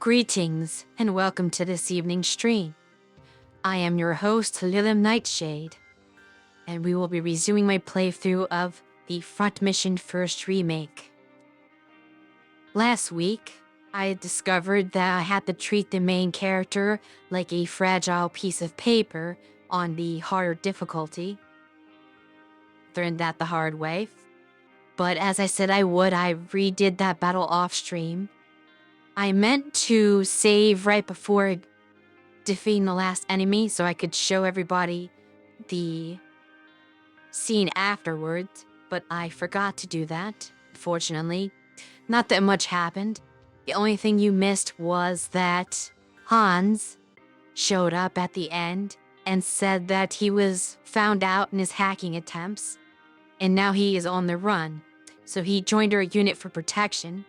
Greetings and welcome to this evening's stream. I am your host, Lilim Nightshade, and we will be resuming my playthrough of the Front Mission First Remake. Last week, I had discovered that I had to treat the main character like a fragile piece of paper on the harder difficulty. Learned that the hard way. But as I said I would, I redid that battle off stream. I meant to save right before defeating the last enemy so I could show everybody the scene afterwards, but I forgot to do that, fortunately. Not that much happened. The only thing you missed was that Hans showed up at the end and said that he was found out in his hacking attempts, and now he is on the run. So he joined our unit for protection.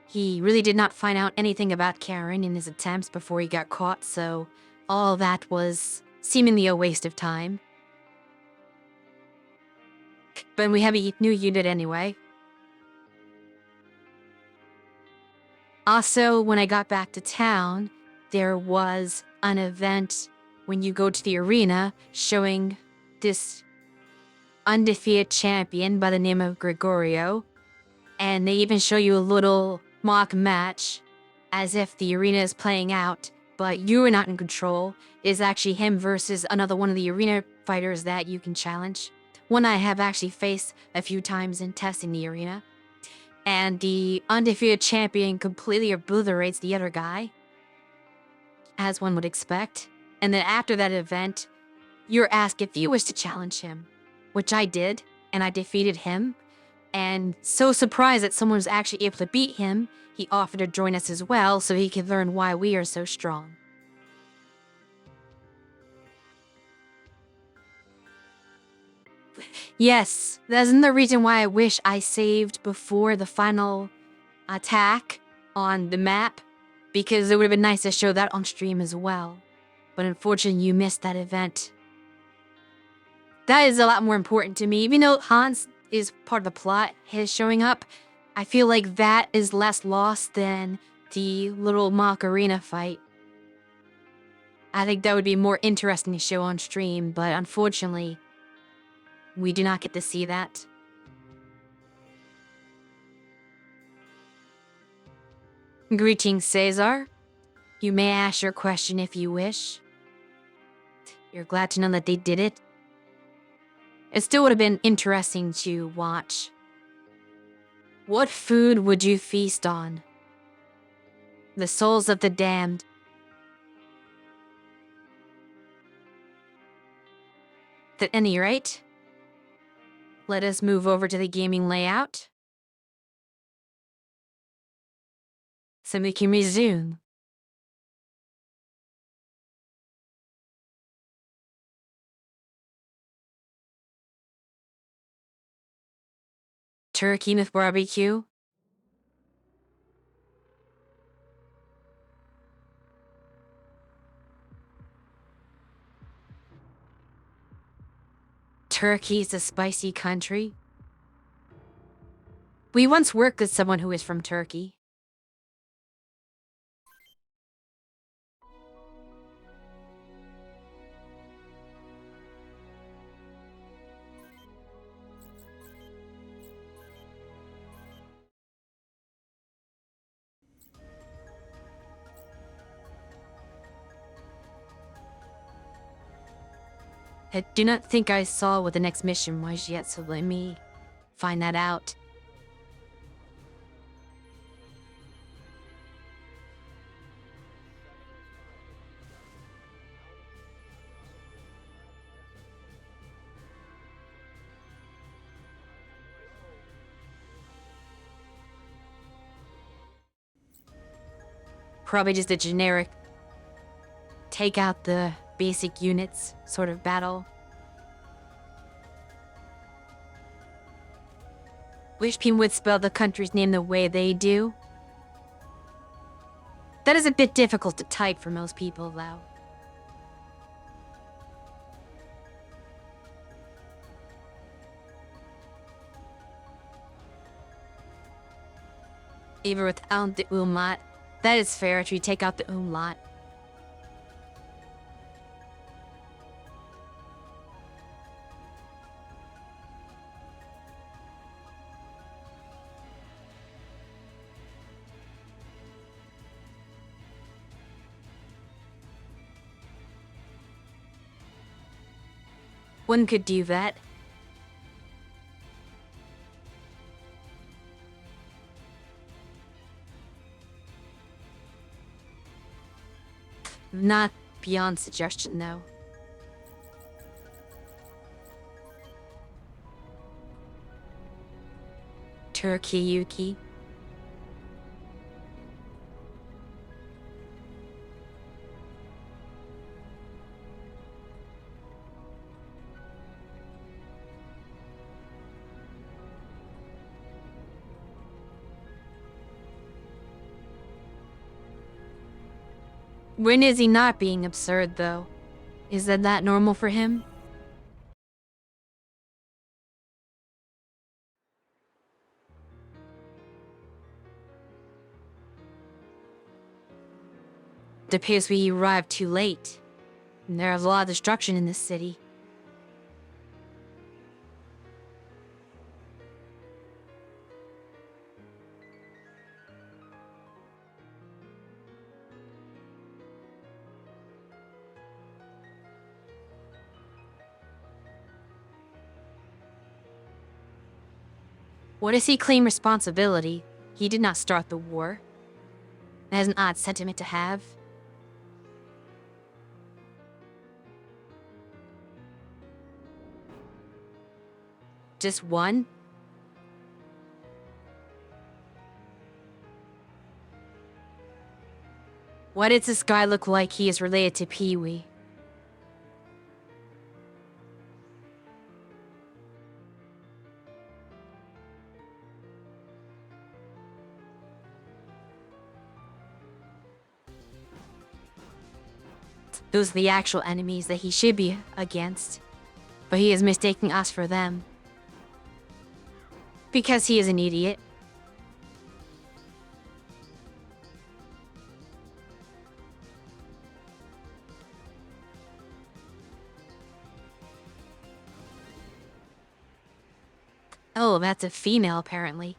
He really did not find out anything about Karen in his attempts before he got caught, so all that was seemingly a waste of time. But we have a new unit anyway. Also, when I got back to town, there was an event when you go to the arena showing this undefeated champion by the name of Gregorio, and they even show you a little mock match as if the arena is playing out, but you are not in control. It is actually him versus another one of the arena fighters that you can challenge. One I have actually faced a few times in testing the arena. And the undefeated champion completely obliterates the other guy, as one would expect. And then after that event, you're asked if you wish to challenge him, which I did, and I defeated him. And so surprised that someone was actually able to beat him, he offered to join us as well so he could learn why we are so strong. Yes, that's another reason why I wish I saved before the final attack on the map, because it would have been nice to show that on stream as well. But unfortunately, you missed that event. That is a lot more important to me. Even though Hans is part of the plot, his showing up, I feel like that is less lost than the little mock arena fight. I think that would be more interesting to show on stream, but unfortunately, we do not get to see that. Greetings, Caesar. You may ask your question if you wish. You're glad to know that they did it? It still would have been interesting to watch. What food would you feast on? The souls of the damned. At any rate, let us move over to the gaming layout, so we can resume. Turkey with barbecue. Turkey's a spicy country. We once worked with someone who is from Turkey. I do not think I saw what the next mission was yet, so let me find that out. Probably just a generic take out the basic units sort of battle. Wish people would spell the country's name the way they do. That is a bit difficult to type for most people, though. Even without the Umat, That is fair if you take out the umlaut. One could do that. Not beyond suggestion, though. Turkey Yuki. When is he not being absurd, though? Is that normal for him? It appears we arrived too late. And there's a lot of destruction in this city. What does he claim responsibility? He did not start the war. That is an odd sentiment to have. Just one? Why does this guy look like he is related to Pee-wee? Those are the actual enemies that he should be against. But he is mistaking us for them. Because he is an idiot. Oh, that's a female, apparently.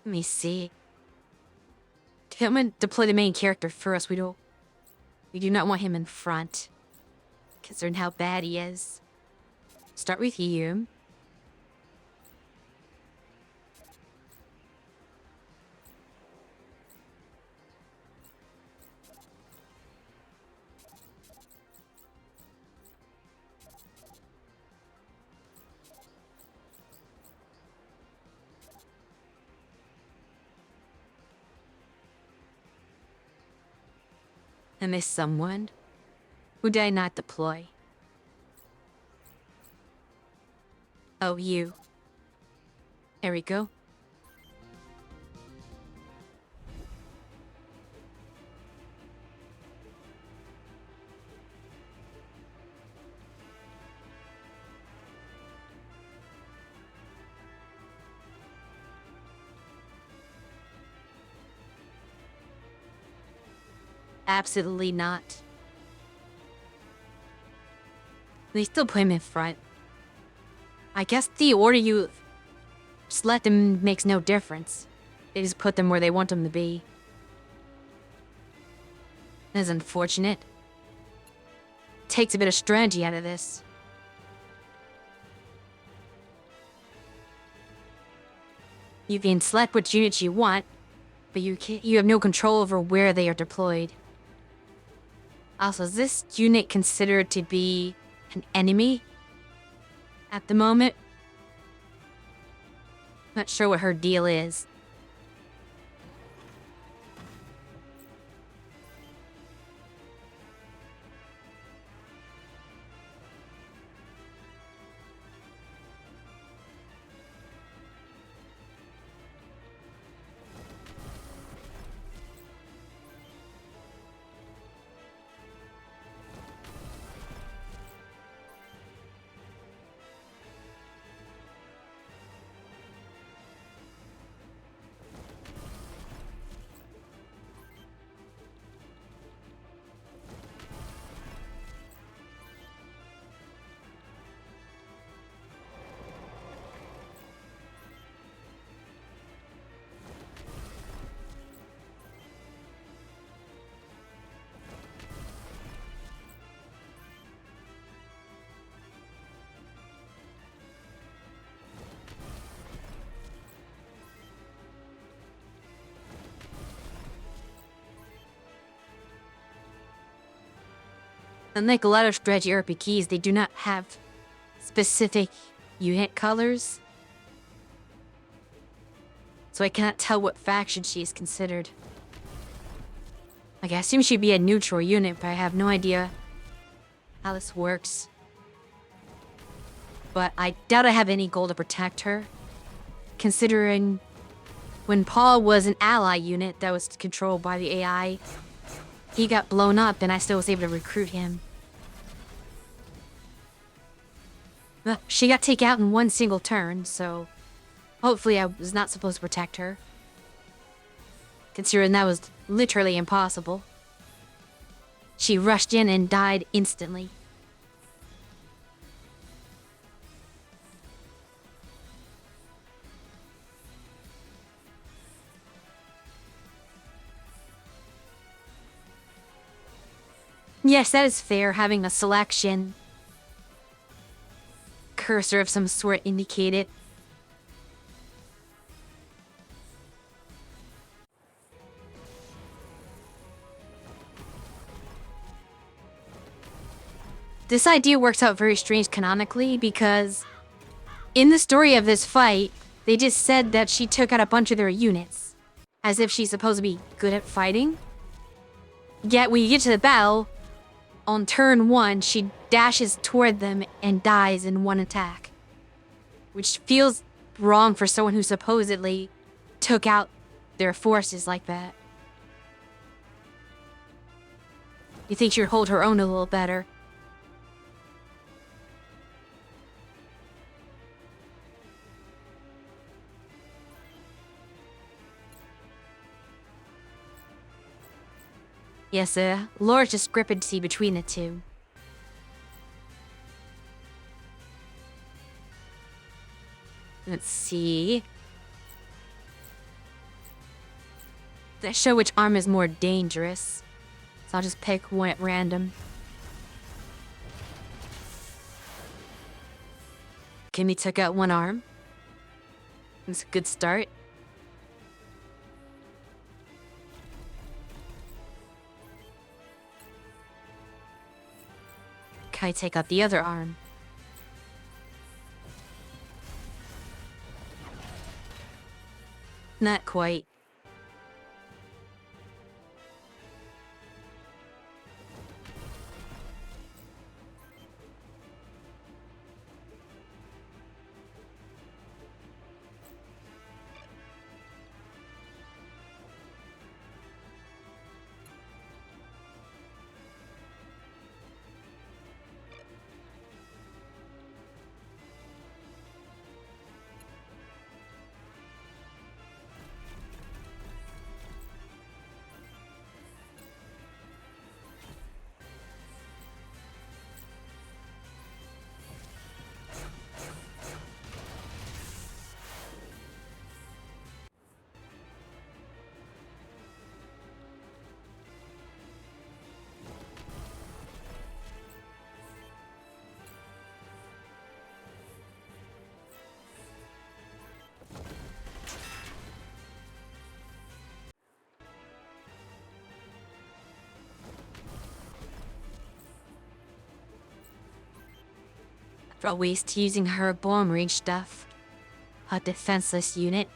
Let me see. I'm gonna deploy the main character first. We do not want him in front. Considering how bad he is. Start with you. I miss someone. Who did I not deploy? Oh, you. There we go. Absolutely not. They still put him in front. I guess the order you select them makes no difference. They just put them where they want them to be. That's unfortunate. Takes a bit of strategy out of this. You can select which units you want, but you have no control over where they are deployed. Also, is this unit considered to be an enemy at the moment? Not sure what her deal is. Unlike a lot of strategy RPGs, they do not have specific unit colors. So I cannot tell what faction she is considered. Like, I assume she'd be a neutral unit, but I have no idea how this works. But I doubt I have any goal to protect her, considering when Paul was an ally unit that was controlled by the AI, he got blown up and I still was able to recruit him. She got taken out in one single turn, so hopefully I was not supposed to protect her, considering that was literally impossible. She rushed in and died instantly. Yes, that is fair, having a selection cursor of some sort indicated. This idea works out very strange canonically because in the story of this fight, they just said that she took out a bunch of their units, as if she's supposed to be good at fighting. Yet when you get to the battle, on turn 1, she dashes toward them and dies in one attack. Which feels wrong for someone who supposedly took out their forces like that. You think she'd hold her own a little better. Yes, a large discrepancy between the two. Let's see. Let's show which arm is more dangerous. So I'll just pick one at random. Kimmy took out one arm. That's a good start. Kai take out the other arm. Not quite. For waste using her bomb range stuff. A defenseless unit.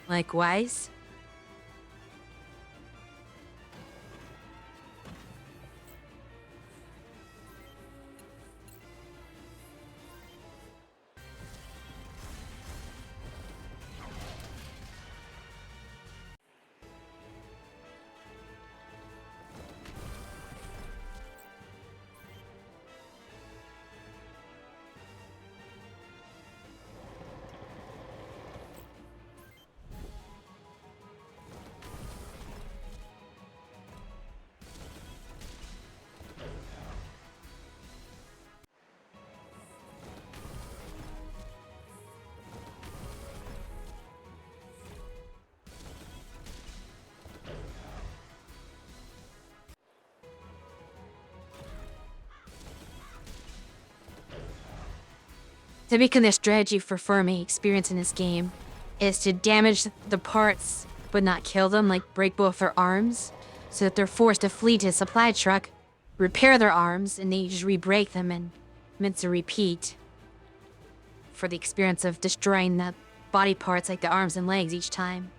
Likewise. Typically, the strategy for farming experience in this game is to damage the parts but not kill them, like break both their arms, so that they're forced to flee to a supply truck, repair their arms, and they just re-break them and meant to repeat for the experience of destroying the body parts like the arms and legs each time.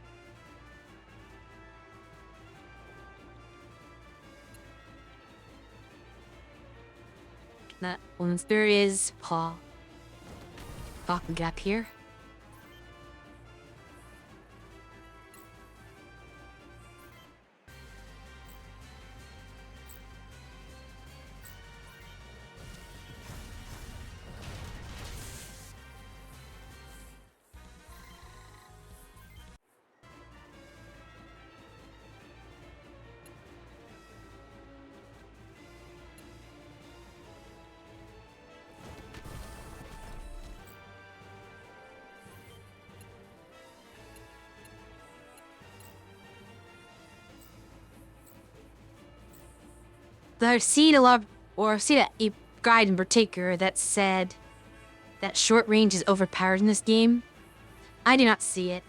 That once there is Paul. Fuck, get up here. I've seen I've seen a guide in particular that said that short range is overpowered in this game. I do not see it.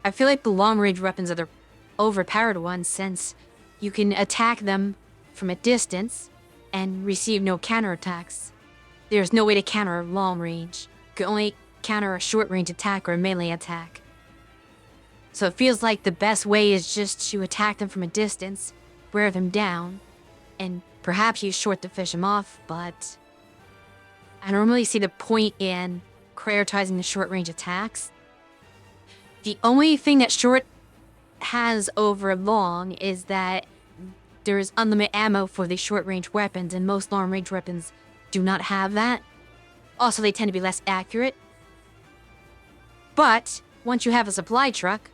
I feel like the long range weapons are the overpowered ones, since you can attack them from a distance and receive no counterattacks. There's no way to counter long range. You can only counter a short range attack or a melee attack. So it feels like the best way is just to attack them from a distance, wear them down, and perhaps use short to fish them off, but I don't really see the point in prioritizing the short range attacks. The only thing that short has over long is that there is unlimited ammo for the short range weapons, and most long range weapons do not have that. Also, they tend to be less accurate. But once you have a supply truck,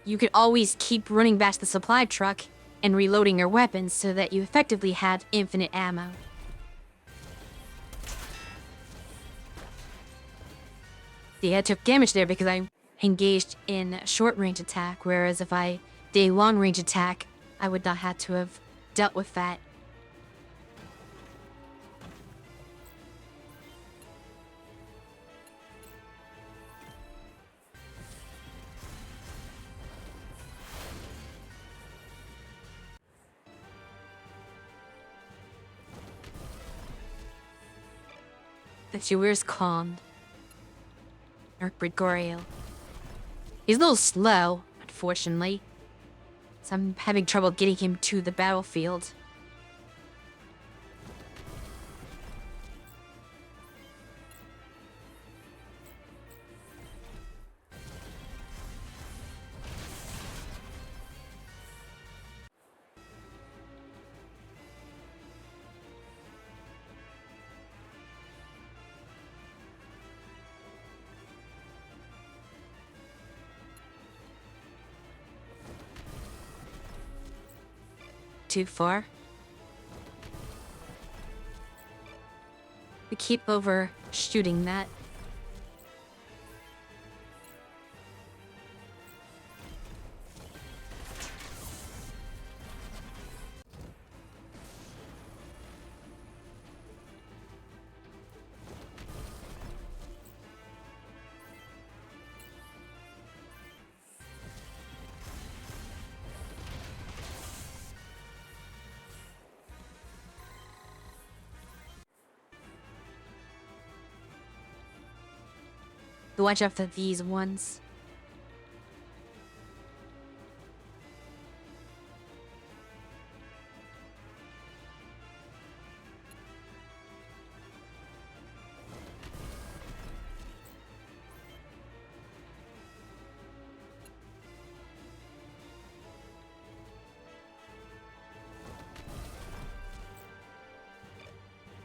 you could always keep running back to the supply truck and reloading your weapons so that you effectively had infinite ammo. See, I took damage there because I engaged in a short range attack, whereas if I did a long range attack, I would not have to have dealt with that. The viewer's calmed. Gregoriel. He's a little slow, unfortunately, so I'm having trouble getting him to the battlefield. Too far? We keep overshooting that. Watch out for these ones.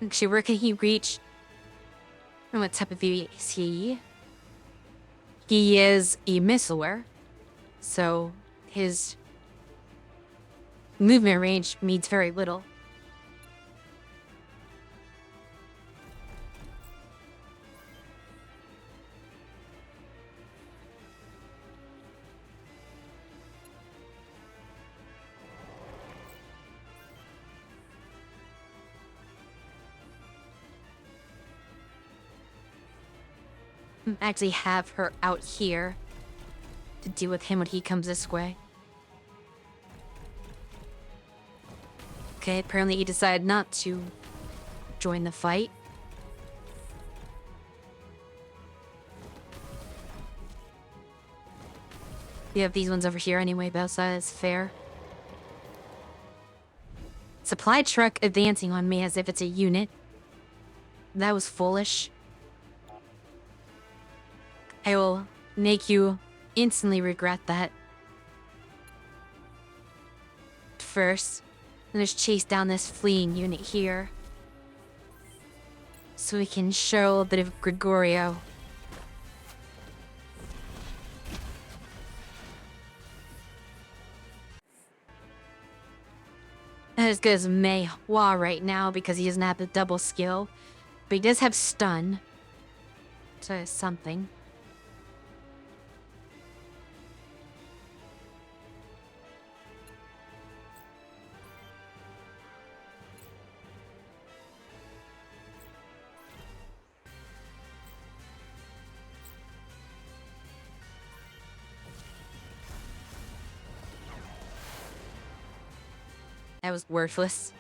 Actually, where can he reach? And what type of VB is he? He is a missiler, so his movement range means very little. actually have her out here to deal with him when he comes this way. Okay, apparently he decided not to join the fight. We have these ones over here anyway, but outside is fair. Supply truck advancing on me as if it's a unit. That was foolish. I will make you instantly regret that. First, let's chase down this fleeing unit here, so we can show a bit of Gregorio. Not as good as Mei Hua right now because he doesn't have the double skill, but he does have stun, so it's something. That was worthless.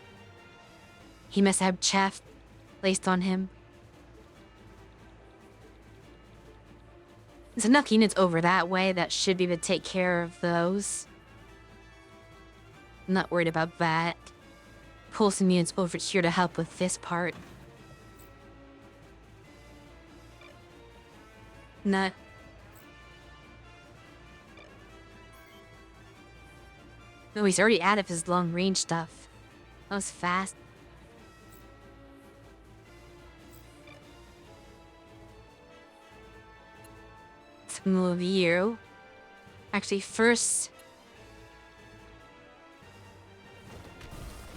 He must have chaff placed on him. There's enough units over that way that should be able to take care of those. I'm not worried about that. Pull some units over here to help with this part. Nah. No, he's already out of his long-range stuff. That was fast. Let's move you. Actually, first...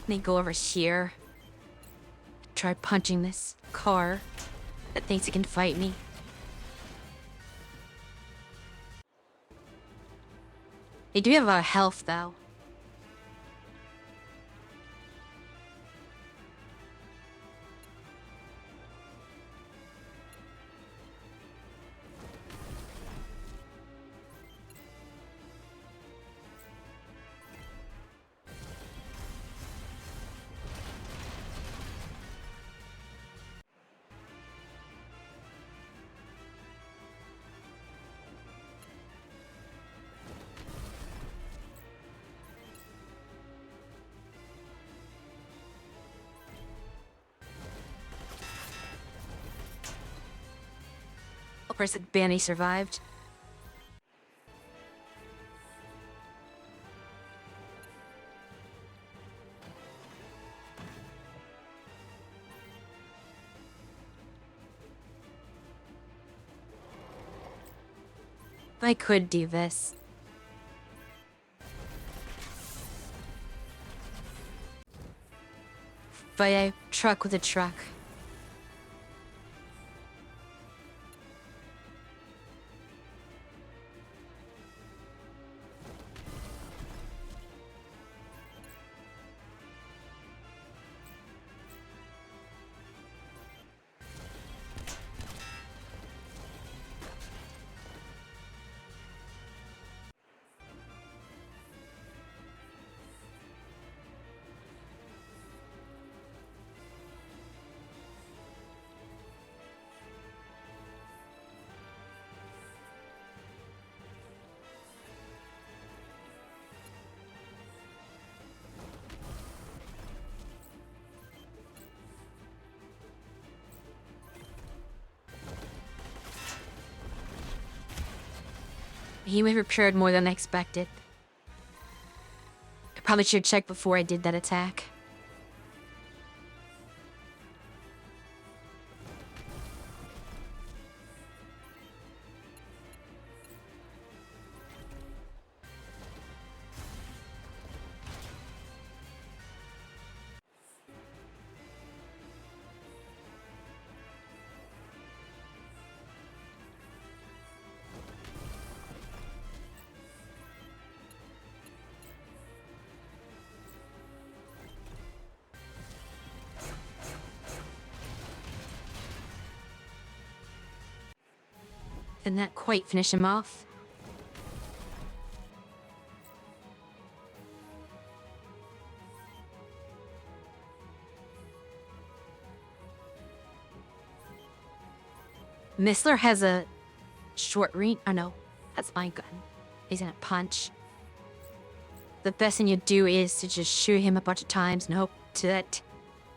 let me go over here. Try punching this car that thinks it can fight me. They do have a lot of health, though. Of course, Banny survived. I could do this. Fight a truck with a truck. He may have prepared more than I expected. I probably should check before I did that attack. Didn't that quite finish him off? Mistler has a short range. Oh no, that's my gun. He's gonna punch. The best thing you do is to just shoot him a bunch of times and hope to that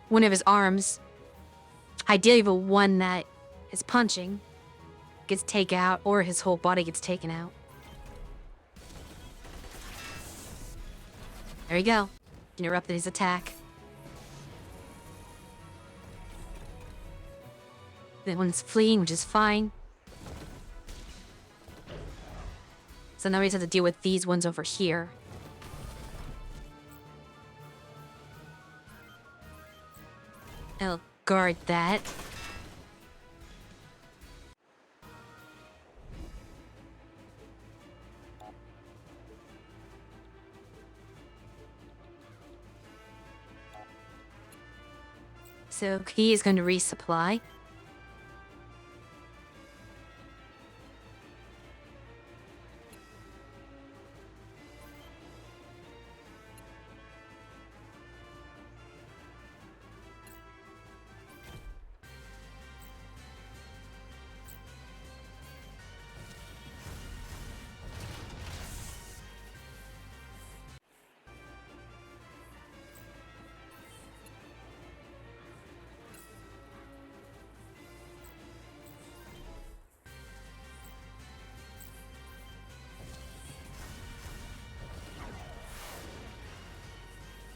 one of his arms, ideally the one that is punching, gets taken out, or his whole body gets taken out. There you go. Interrupted his attack. The one's fleeing, which is fine. So now we just have to deal with these ones over here. I'll guard that. So he is going to resupply.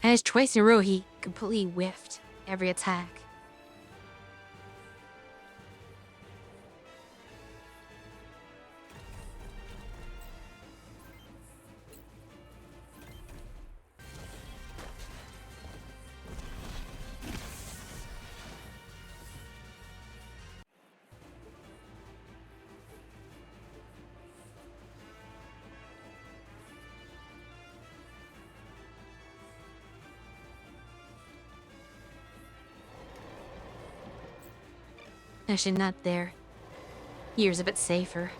And it's twice in a row he completely whiffed every attack. Actually, not there. Here's a bit safer.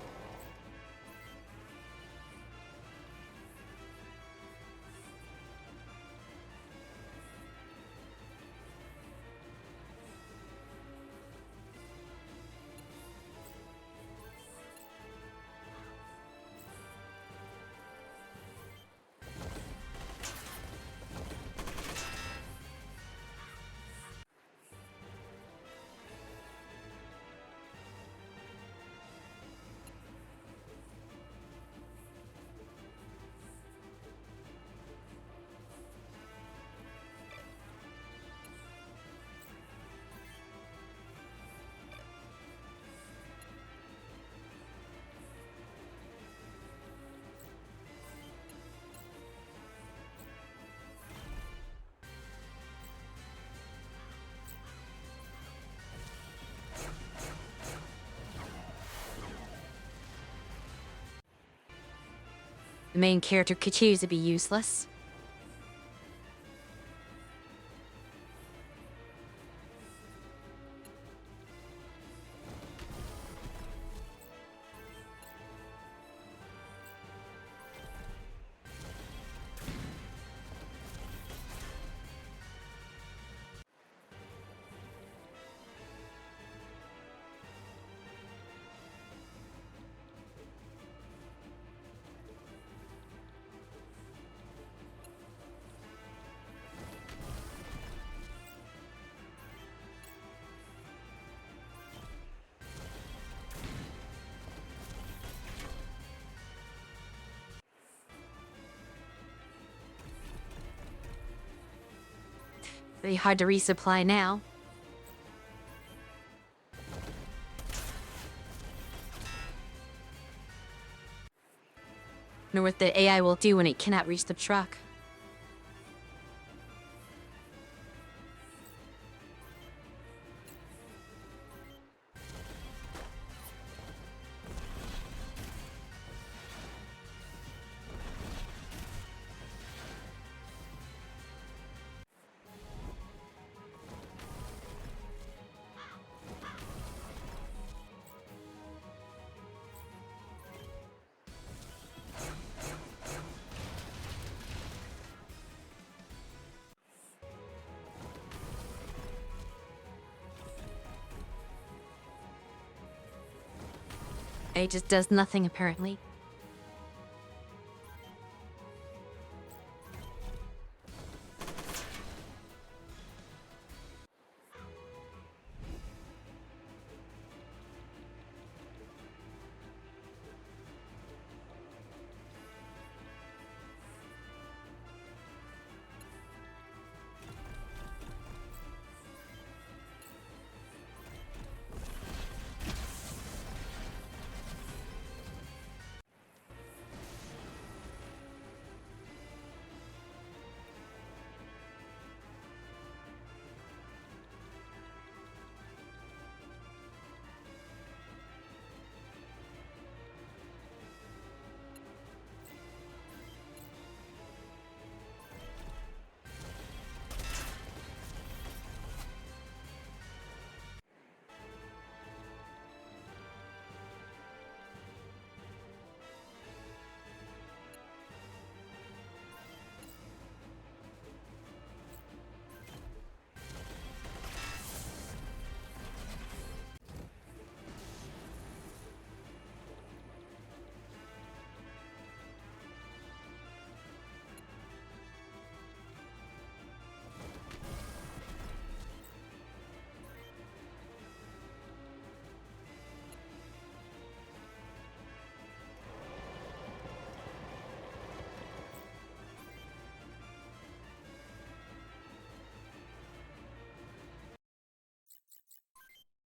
The main character continues to be useless. Very hard to resupply now. Nor what the AI will do when it cannot reach the truck. It just does nothing, apparently.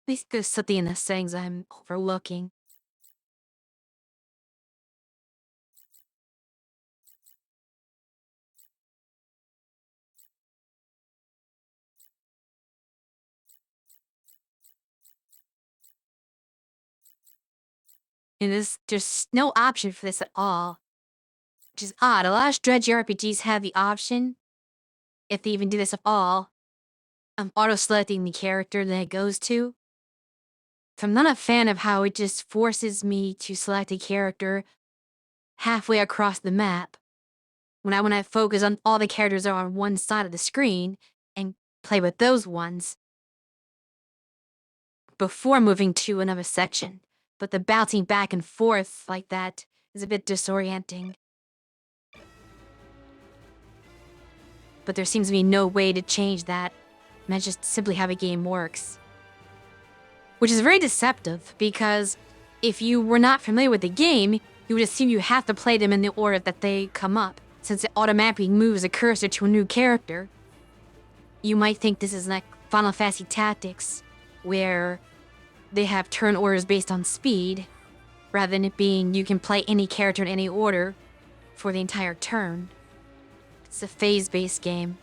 At least there's something in the settings I'm overlooking. And there's no option for this at all. Which is odd. A lot of strategy RPGs have the option, if they even do this at all, of auto-selecting the character that it goes to. So I'm not a fan of how it just forces me to select a character halfway across the map, when I want to focus on all the characters that are on one side of the screen and play with those ones before moving to another section. But the bouncing back and forth like that is a bit disorienting. But there seems to be no way to change that. And that's just simply how the game works. Which is very deceptive, because if you were not familiar with the game, you would assume you have to play them in the order that they come up, since it automatically moves a cursor to a new character. You might think this is like Final Fantasy Tactics, where they have turn orders based on speed, rather than it being you can play any character in any order for the entire turn. It's a phase-based game.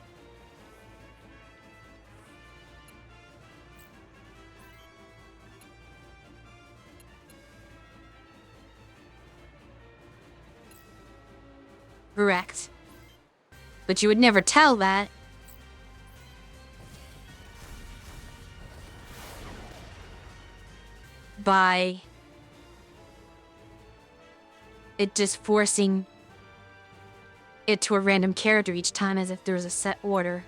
Correct. But you would never tell that. By it just forcing it to a random character each time, as if there was a set order.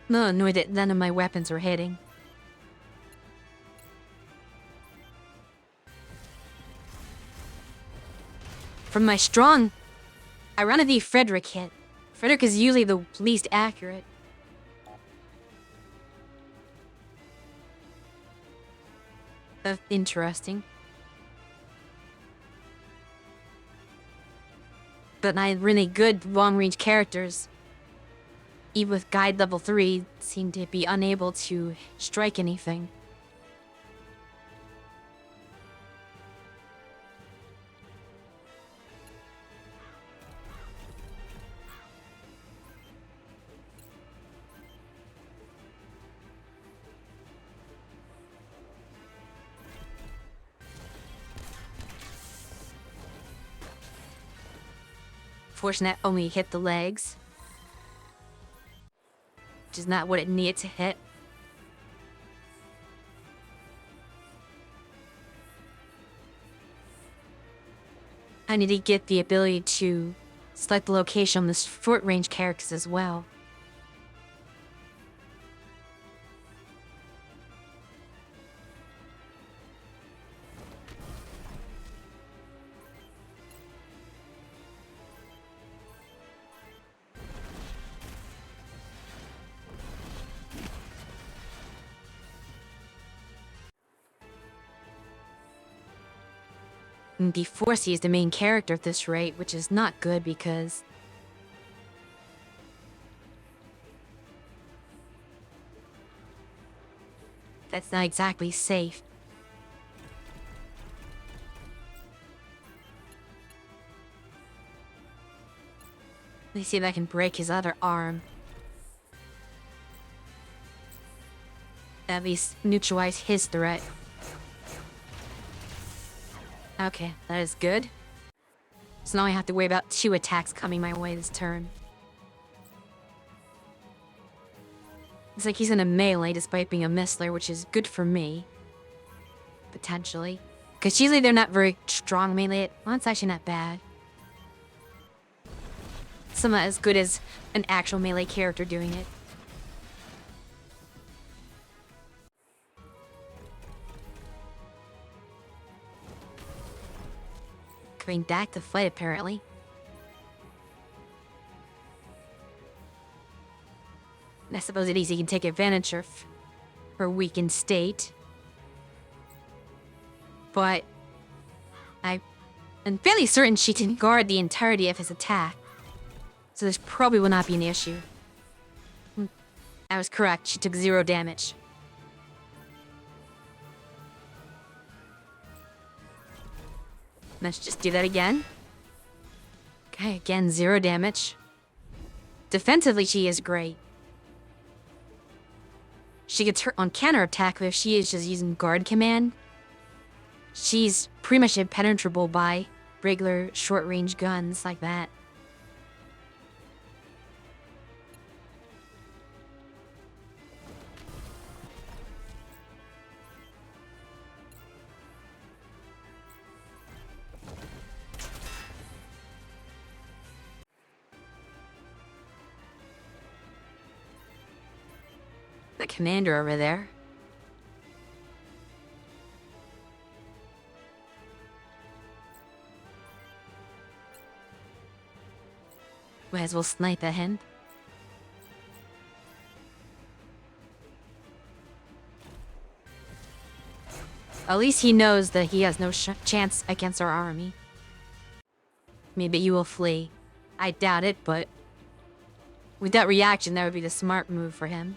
I'm annoyed that none of my weapons are hitting. From my strong, I run the Frederick hit. Frederick is usually the least accurate. Interesting. But my really good long-range characters, even with guide level 3, seem to be unable to strike anything. Fortunate only hit the legs, which is not what it needed to hit. I need to get the ability to select the location of the short range characters as well. And pt4 is the main character at this rate, which is not good because that's not exactly safe. Let me see if I can break his other arm. At least neutralize his threat. Okay, that is good. So now I have to worry about 2 attacks coming my way this turn. Looks like he's in a melee despite being a missler, which is good for me. Potentially. Because usually they're not very strong melee. Well, it's actually not bad. It's not as good as an actual melee character doing it. Coming back to fight, apparently. And I suppose it is he can take advantage of her weakened state. But I'm fairly certain she didn't guard the entirety of his attack. So this probably will not be an issue. I was correct, she took 0 damage. Let's just do that again. Okay, again, 0 damage. Defensively, she is great. She gets hurt on counterattack, but if she is just using guard command, she's pretty much impenetrable by regular short-range guns like that. The commander over there. Might as well snipe at him. At least he knows that he has no chance against our army. Maybe you will flee. I doubt it, but with that reaction, that would be the smart move for him.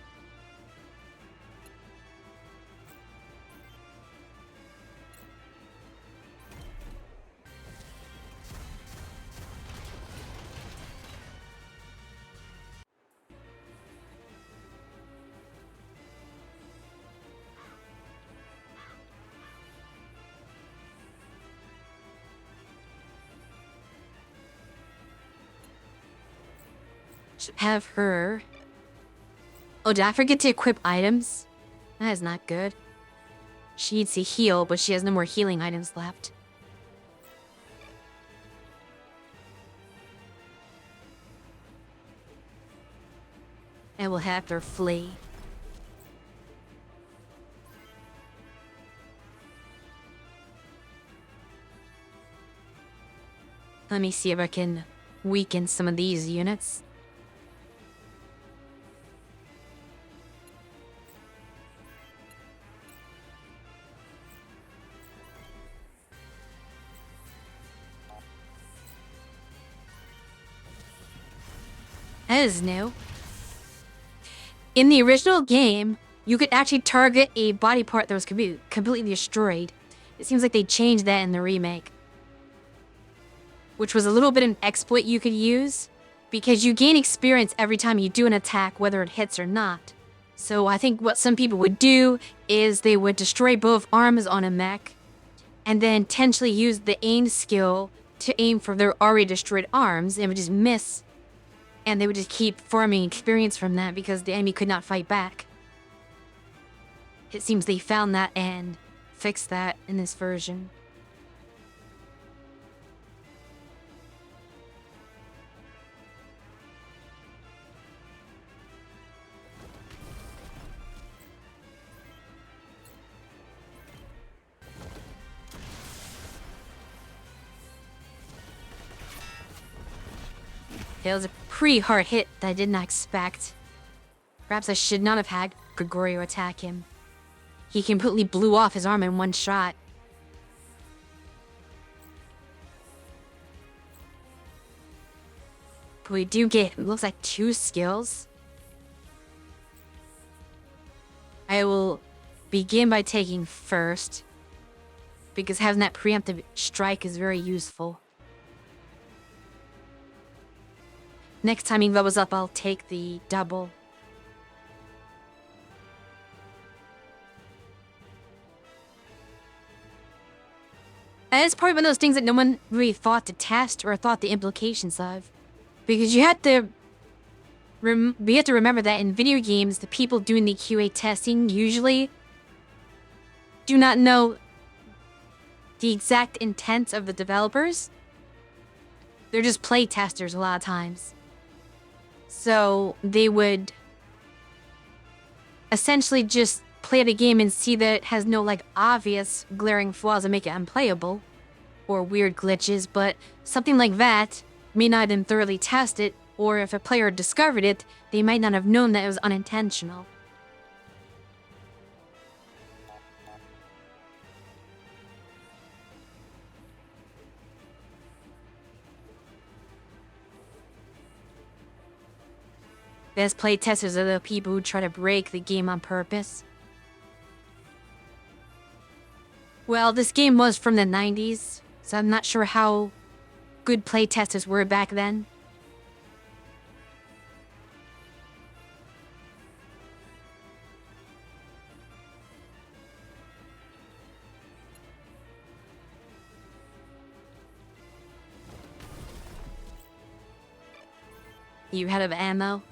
Should have her. Oh, did I forget to equip items? That is not good. She needs to heal, but she has no more healing items left. I will have her flee. Let me see if I can weaken some of these units. That is new. In the original game, you could actually target a body part that was completely destroyed. It seems like they changed that in the remake. Which was a little bit of an exploit you could use, because you gain experience every time you do an attack, whether it hits or not. So I think what some people would do is they would destroy both arms on a mech, and then intentionally use the aim skill to aim for their already destroyed arms, and would just miss. And they would just keep farming experience from that because the enemy could not fight back. It seems they found that and fixed that in this version. It was a pretty hard hit that I did not expect. Perhaps I should not have had Gregorio attack him. He completely blew off his arm in one shot. But we do get, it looks like 2 skills. I will begin by taking first, because having that preemptive strike is very useful. Next time he levels up, I'll take the double. And it's probably one of those things that no one really thought to test or thought the implications of. Because you have to remember that in video games, the people doing the QA testing usually do not know the exact intent of the developers. They're just play testers a lot of times. So they would essentially just play the game and see that it has no like obvious glaring flaws that make it unplayable or weird glitches, but something like that may not have been thoroughly tested, or if a player discovered it, they might not have known that it was unintentional. Best playtesters are the people who try to break the game on purpose. Well, this game was from the 90s, so I'm not sure how good playtesters were back then. You out of ammo?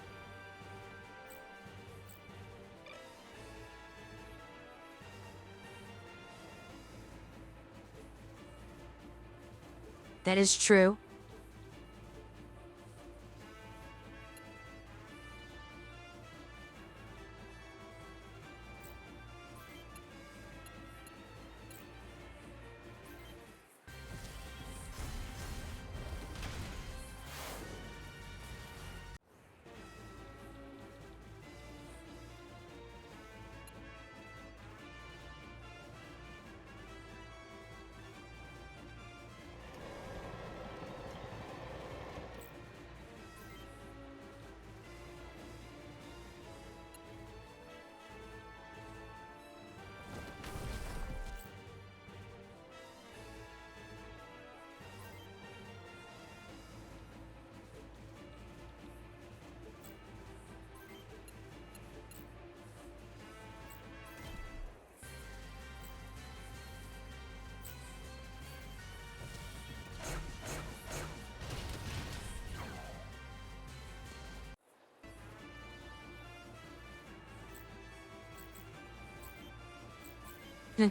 That is true.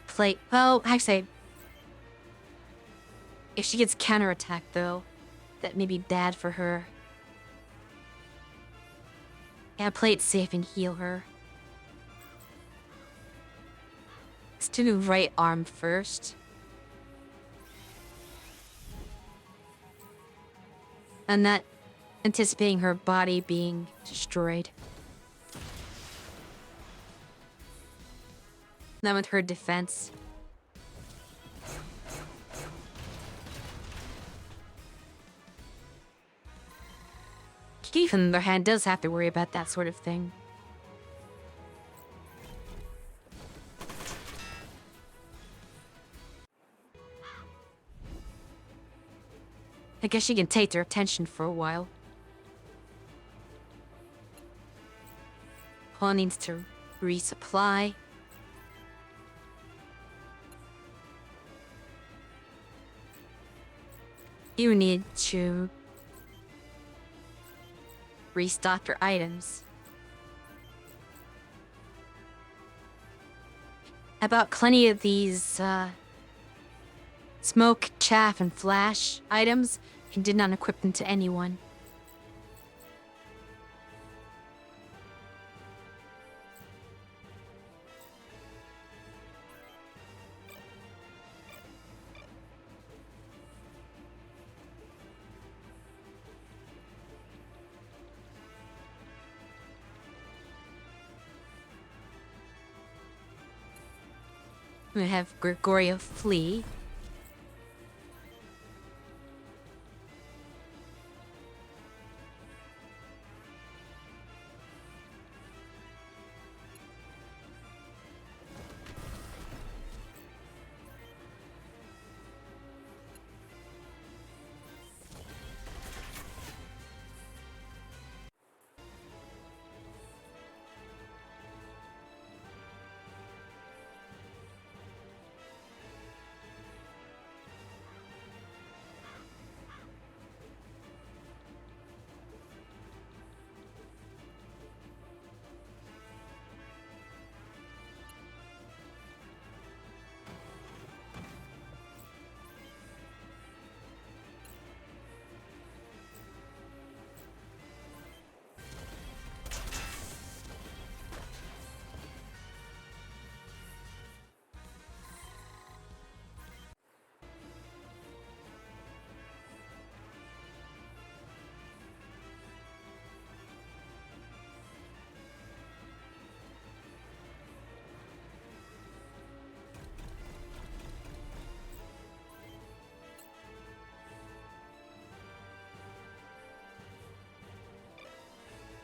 Play. Well, actually, if she gets counterattacked, though, that may be bad for her. Yeah, play it safe and heal her. Let's do the right arm first. I'm not anticipating her body being destroyed. Now with her defense. Keith, on the other hand, does have to worry about that sort of thing. I guess she can take their attention for a while. Paul needs to resupply. You need to restock your items. I bought plenty of these smoke, chaff, and flash items and did not equip them to anyone. We have Gregorio flee.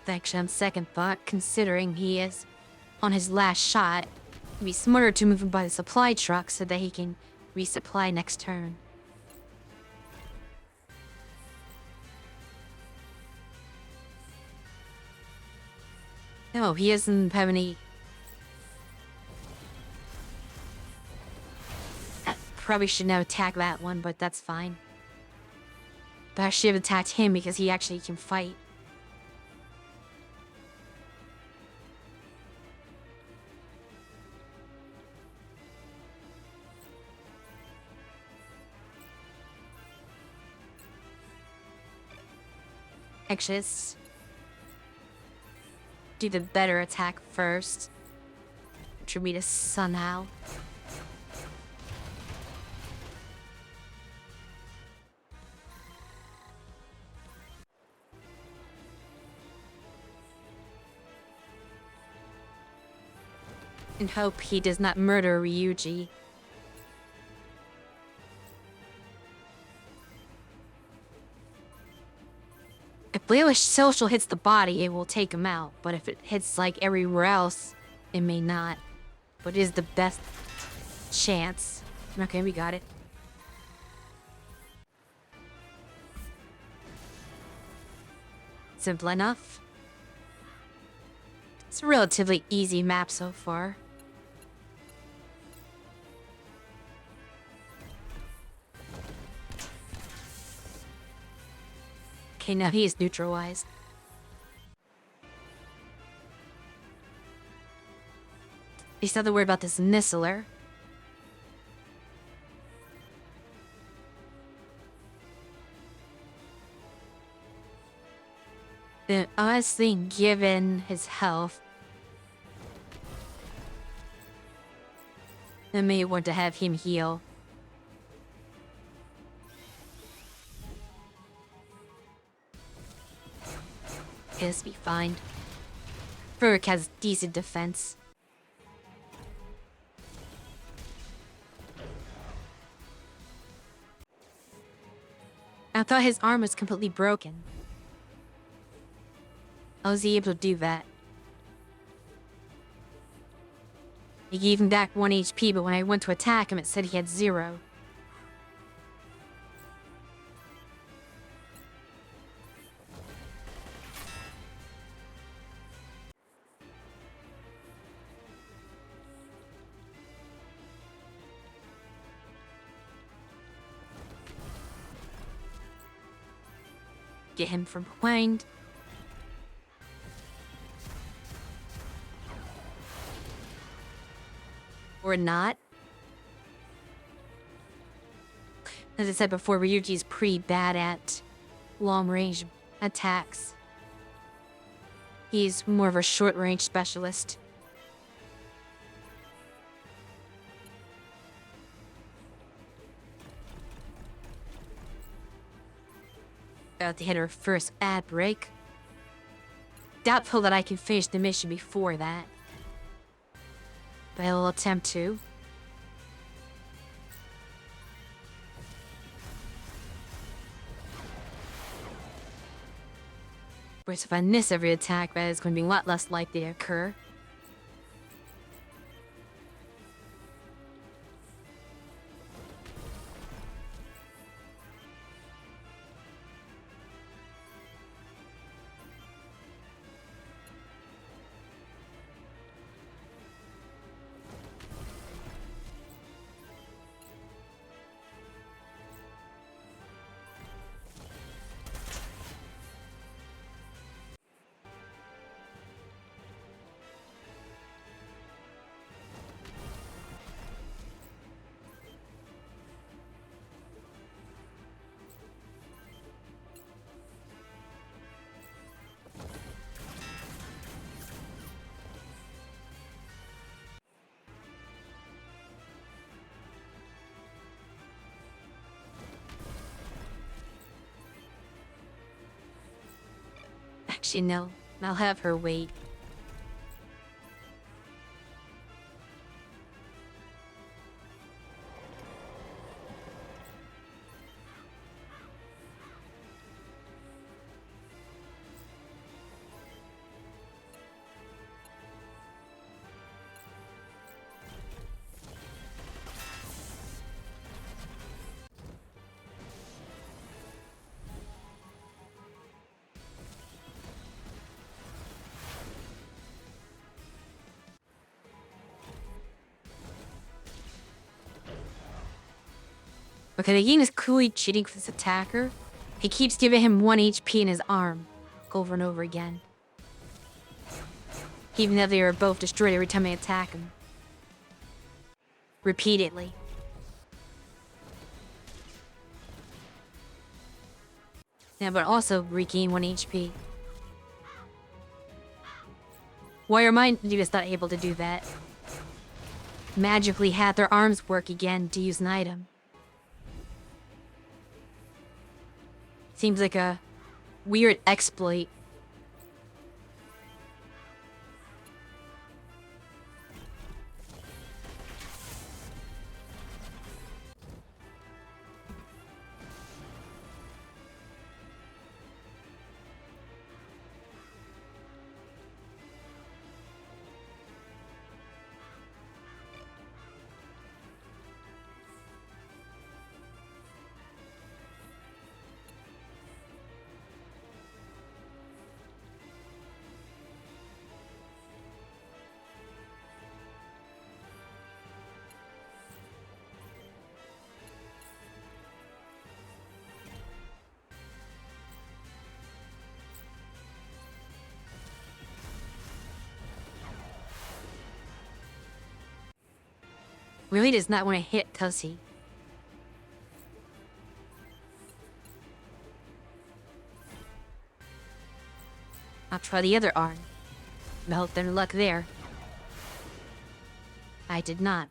Actually, on second thought, considering he is on his last shot, it'd be smarter to move him by the supply truck so that he can resupply next turn. No, he doesn't have any... Probably shouldn't have attacked that one, but that's fine. But I should have attacked him because he actually can fight. Actually, let's do the better attack first. Which would be to somehow. And hope he does not murder Ryuji. If Blailish Social hits the body, it will take him out. But if it hits like everywhere else, it may not. But it is the best chance. Okay, we got it. Simple enough. It's a relatively easy map so far. Okay, now he is neutralized. You still have to worry about this Nistler. Then honestly, given his health, I may want to have him heal. This be fine. Furk has decent defense. I thought his arm was completely broken. How was he able to do that? He gave him back 1 HP, but when I went to attack him, it said he had 0. Get him from behind. Or not. As I said before, Ryuji's pretty bad at long-range attacks. He's more of a short-range specialist. About to hit her first ad break. Doubtful that I can finish the mission before that. But I'll attempt to. course, if I miss every attack, that is going to be a lot less likely to occur. Actually, no. I'll have her wait. Okay, the game is clearly cheating for this attacker. He keeps giving him 1 HP in his arm, over and over again. Even though they are both destroyed every time I attack him. Repeatedly. Yeah, but also regain 1 HP. Why are mine just not able to do that? Magically had their arms work again to use an item. Seems like a weird exploit. Really does not want to hit, does he? I'll try the other arm. Well, then luck there. I did not.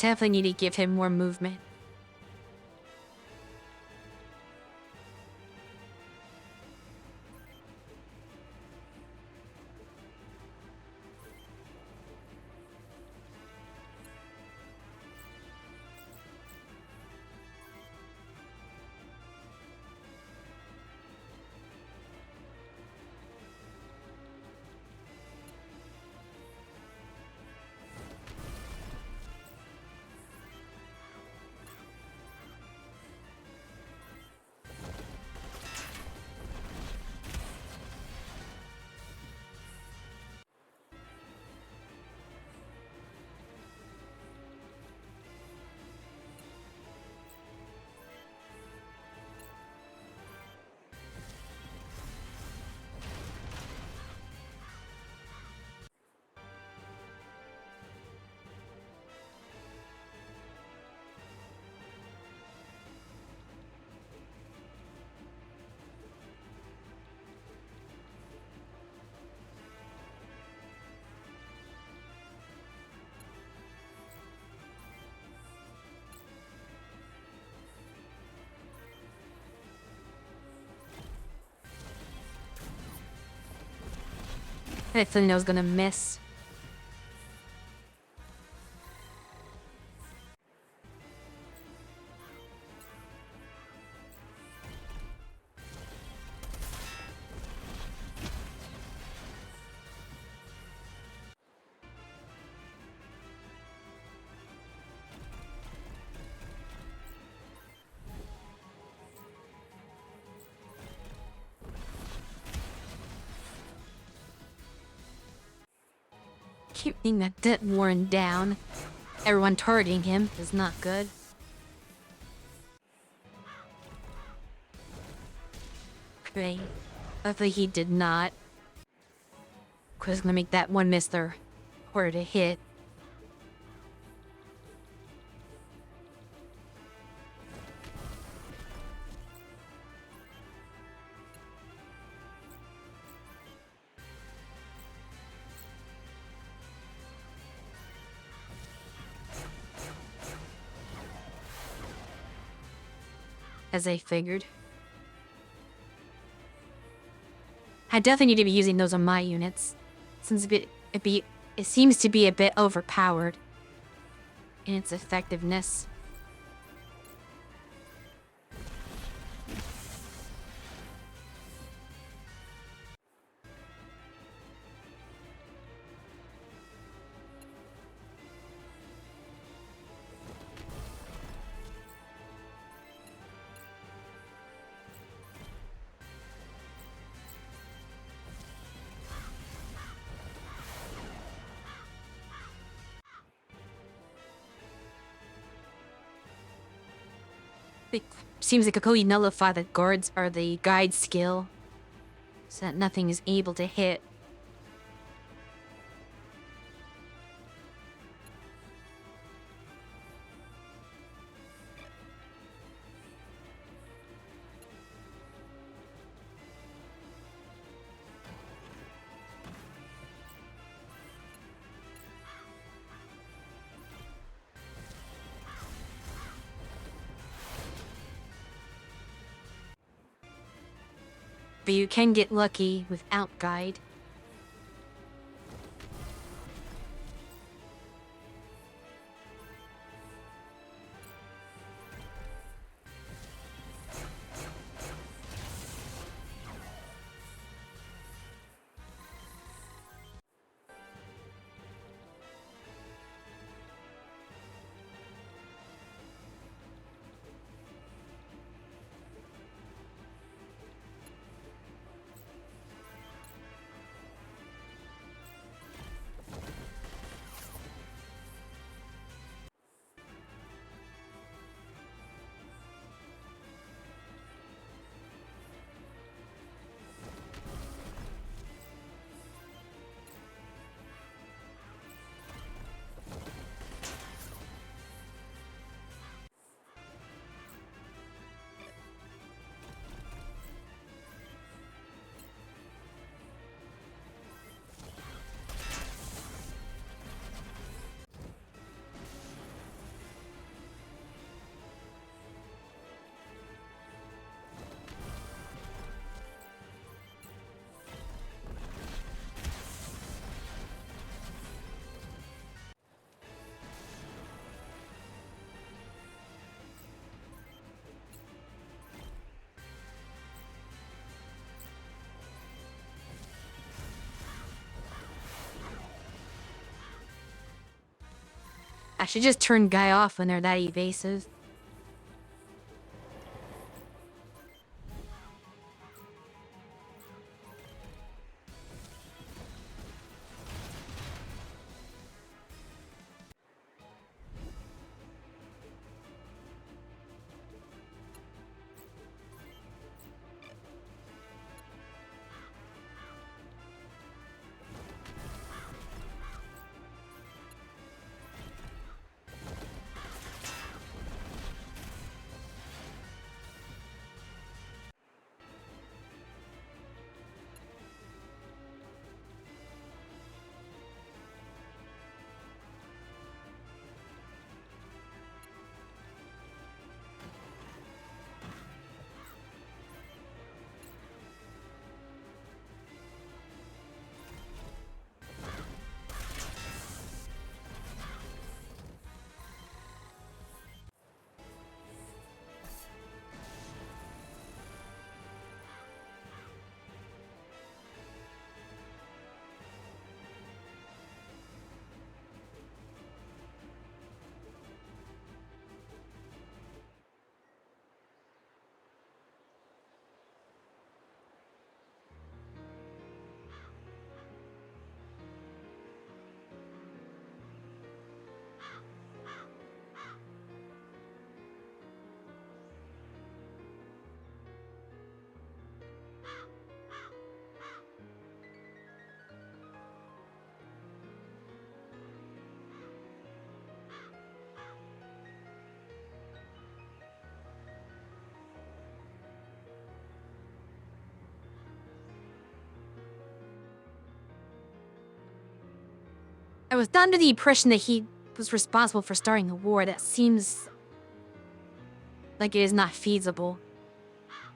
definitely need to give him more movement. I had a feeling I was gonna miss. Keeping that debt worn down. Everyone targeting him is not good. Great. Luckily he did not. Was gonna make that one miss there. Harder to hit. As I figured. I definitely need to be using those on my units, since it seems to be a bit overpowered in its effectiveness. It seems like I completely nullify the guards or the guide skill, so that nothing is able to hit. But you can get lucky without guide. I should just turn Guy off when they're that evasive. I was under the impression that he was responsible for starting the war. That seems like it is not feasible.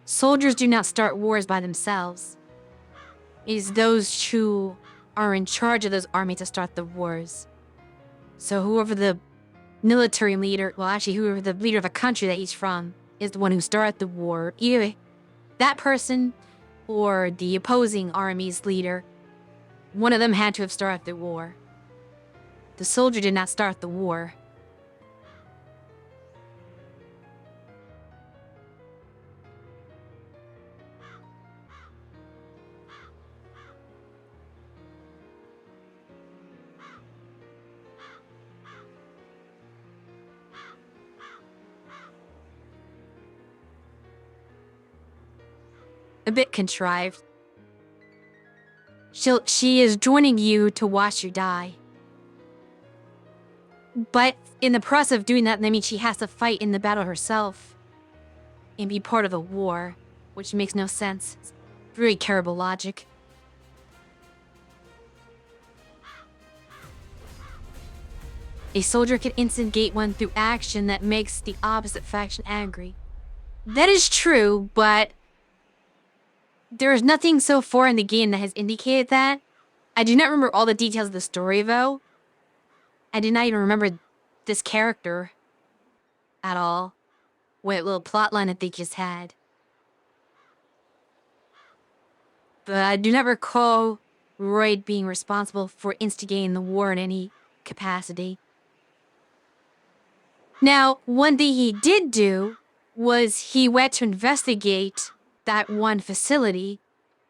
Soldiers do not start wars by themselves. It is those who are in charge of those armies to start the wars. So whoever the military leader, well actually whoever the leader of a country that he's from, is the one who started the war. Either that person or the opposing army's leader, one of them had to have started the war. The soldier did not start the war. A bit contrived. She is joining you to watch you die. But in the process of doing that, that means she has to fight in the battle herself and be part of the war, which makes no sense. It's very terrible logic. A soldier can instigate one through action that makes the opposite faction angry. That is true, but there is nothing so far in the game that has indicated that. I do not remember all the details of the story, though. I do not even remember this character at all. What little plotline that they just had. But I do not recall Royd being responsible for instigating the war in any capacity. Now, one thing he did do was he went to investigate that one facility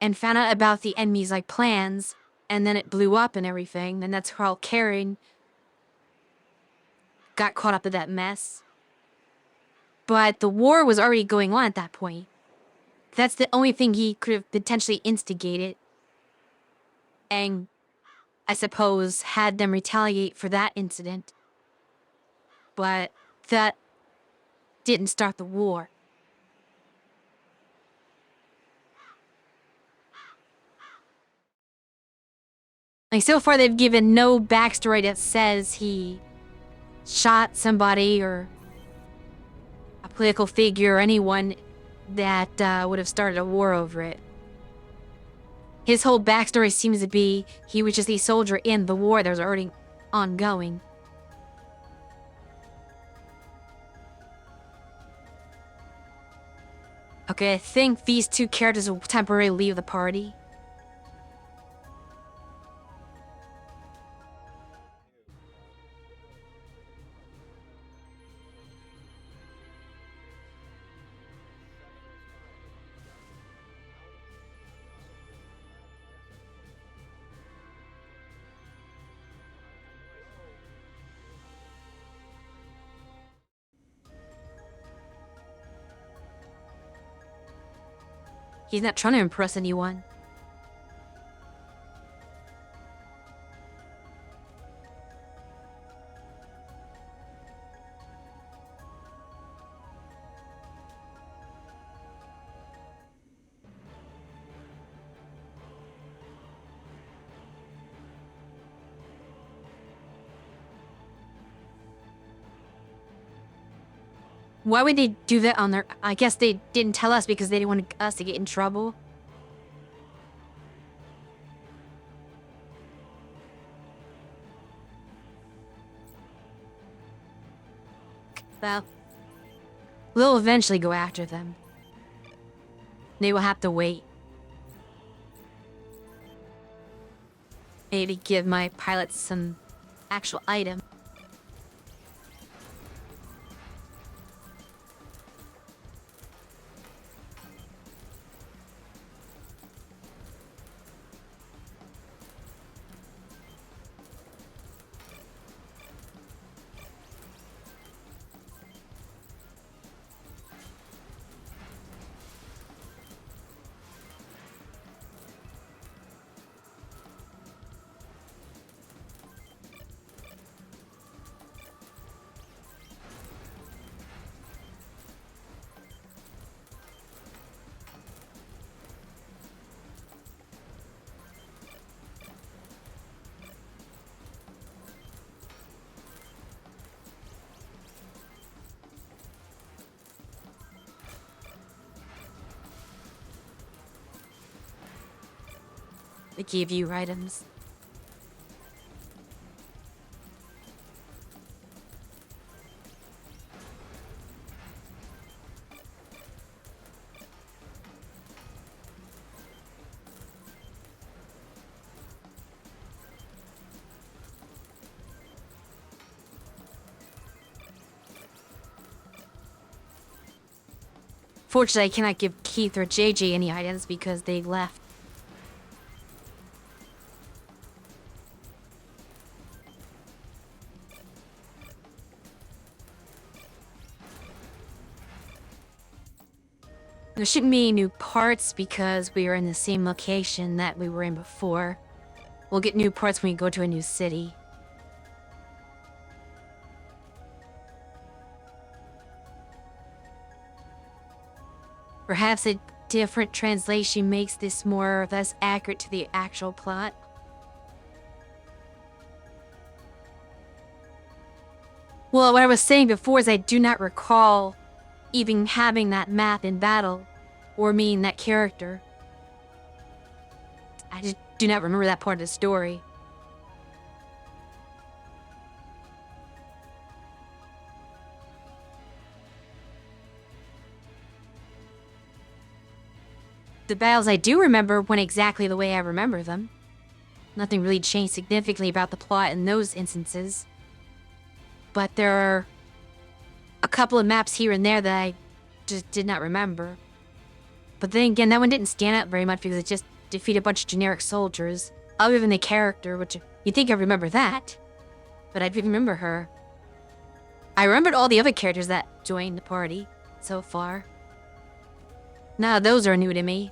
and found out about the enemy's plans, and then it blew up and everything, and that's how Karen got caught up in that mess. But the war was already going on at that point. That's the only thing he could have potentially instigated. And I suppose had them retaliate for that incident. But that didn't start the war. So far they've given no backstory that says he shot somebody or a political figure or anyone that would have started a war over it. His whole backstory seems to be he was just a soldier in the war that was already ongoing. Okay, I think these two characters will temporarily leave the party. He's not trying to impress anyone. Why would they do that on their... I guess they didn't tell us because they didn't want us to get in trouble. Well, we'll eventually go after them. They will have to wait. Maybe give my pilots some actual item. They give you items. Fortunately, I cannot give Keith or JJ any items because they left. There shouldn't be any new parts because we are in the same location that we were in before. We'll get new parts when we go to a new city. Perhaps a different translation makes this more or less accurate to the actual plot. Well, what I was saying before is I do not recall even having that map in battle, or meeting that character. I just do not remember that part of the story. The battles I do remember went exactly the way I remember them. Nothing really changed significantly about the plot in those instances. But there are a couple of maps here and there that I just did not remember. But then again, that one didn't stand out very much because it just defeated a bunch of generic soldiers. Other than the character, which you'd think I remember that. But I didn't remember her. I remembered all the other characters that joined the party so far. None of those are new to me.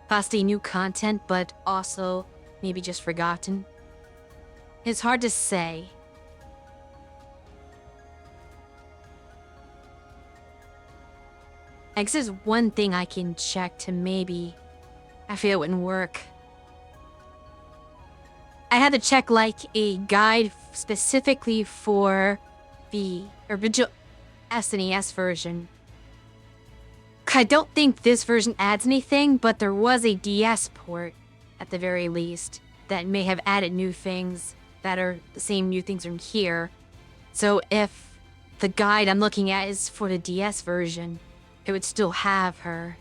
Possibly new content, but also maybe just forgotten. It's hard to say. I guess there's one thing I can check to maybe... I feel it wouldn't work. I had to check like a guide specifically for the original SNES version. I don't think this version adds anything, but there was a DS port, at the very least, that may have added new things that are the same new things from here. So if the guide I'm looking at is for the DS version, it would still have her.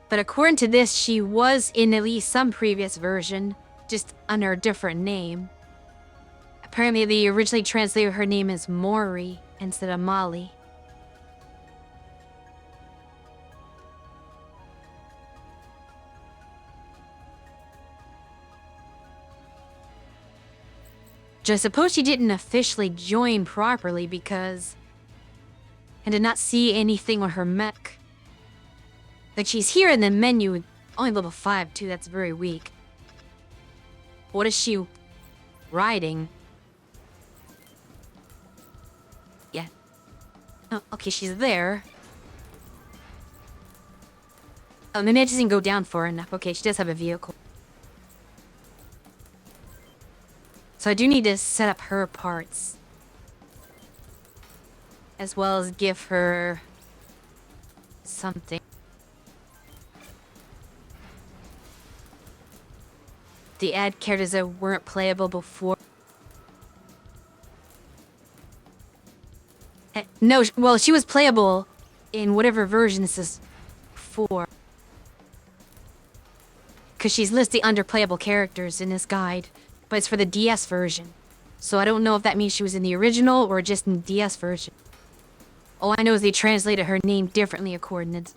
But according to this, she was in at least some previous version, just under a different name. Apparently, they originally translated her name as Mori instead of Molly. I suppose she didn't officially join properly because I did not see anything on her mech. Like, she's here in the menu, only level 5 too, that's very weak. What is she riding? Yeah. Oh, okay, she's there. Oh, maybe I just didn't go down far enough. Okay, she does have a vehicle. So I do need to set up her parts. As well as give her something. The ad characters that weren't playable before. No, well, she was playable in whatever version this is for. Because she's listed under playable characters in this guide. But it's for the DS version. So I don't know if that means she was in the original or just in the DS version. All I know is they translated her name differently according to...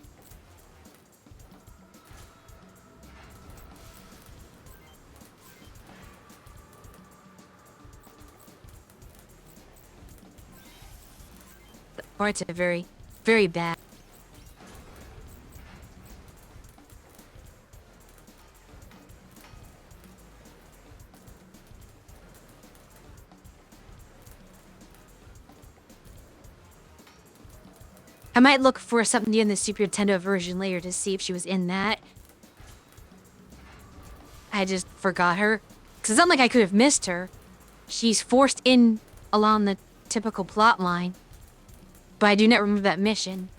The parts are very, very bad. I might look for something in the Super Nintendo version later to see if she was in that. I just forgot her. Because it's not like I could have missed her. She's forced in along the typical plot line. But I do not remember that mission.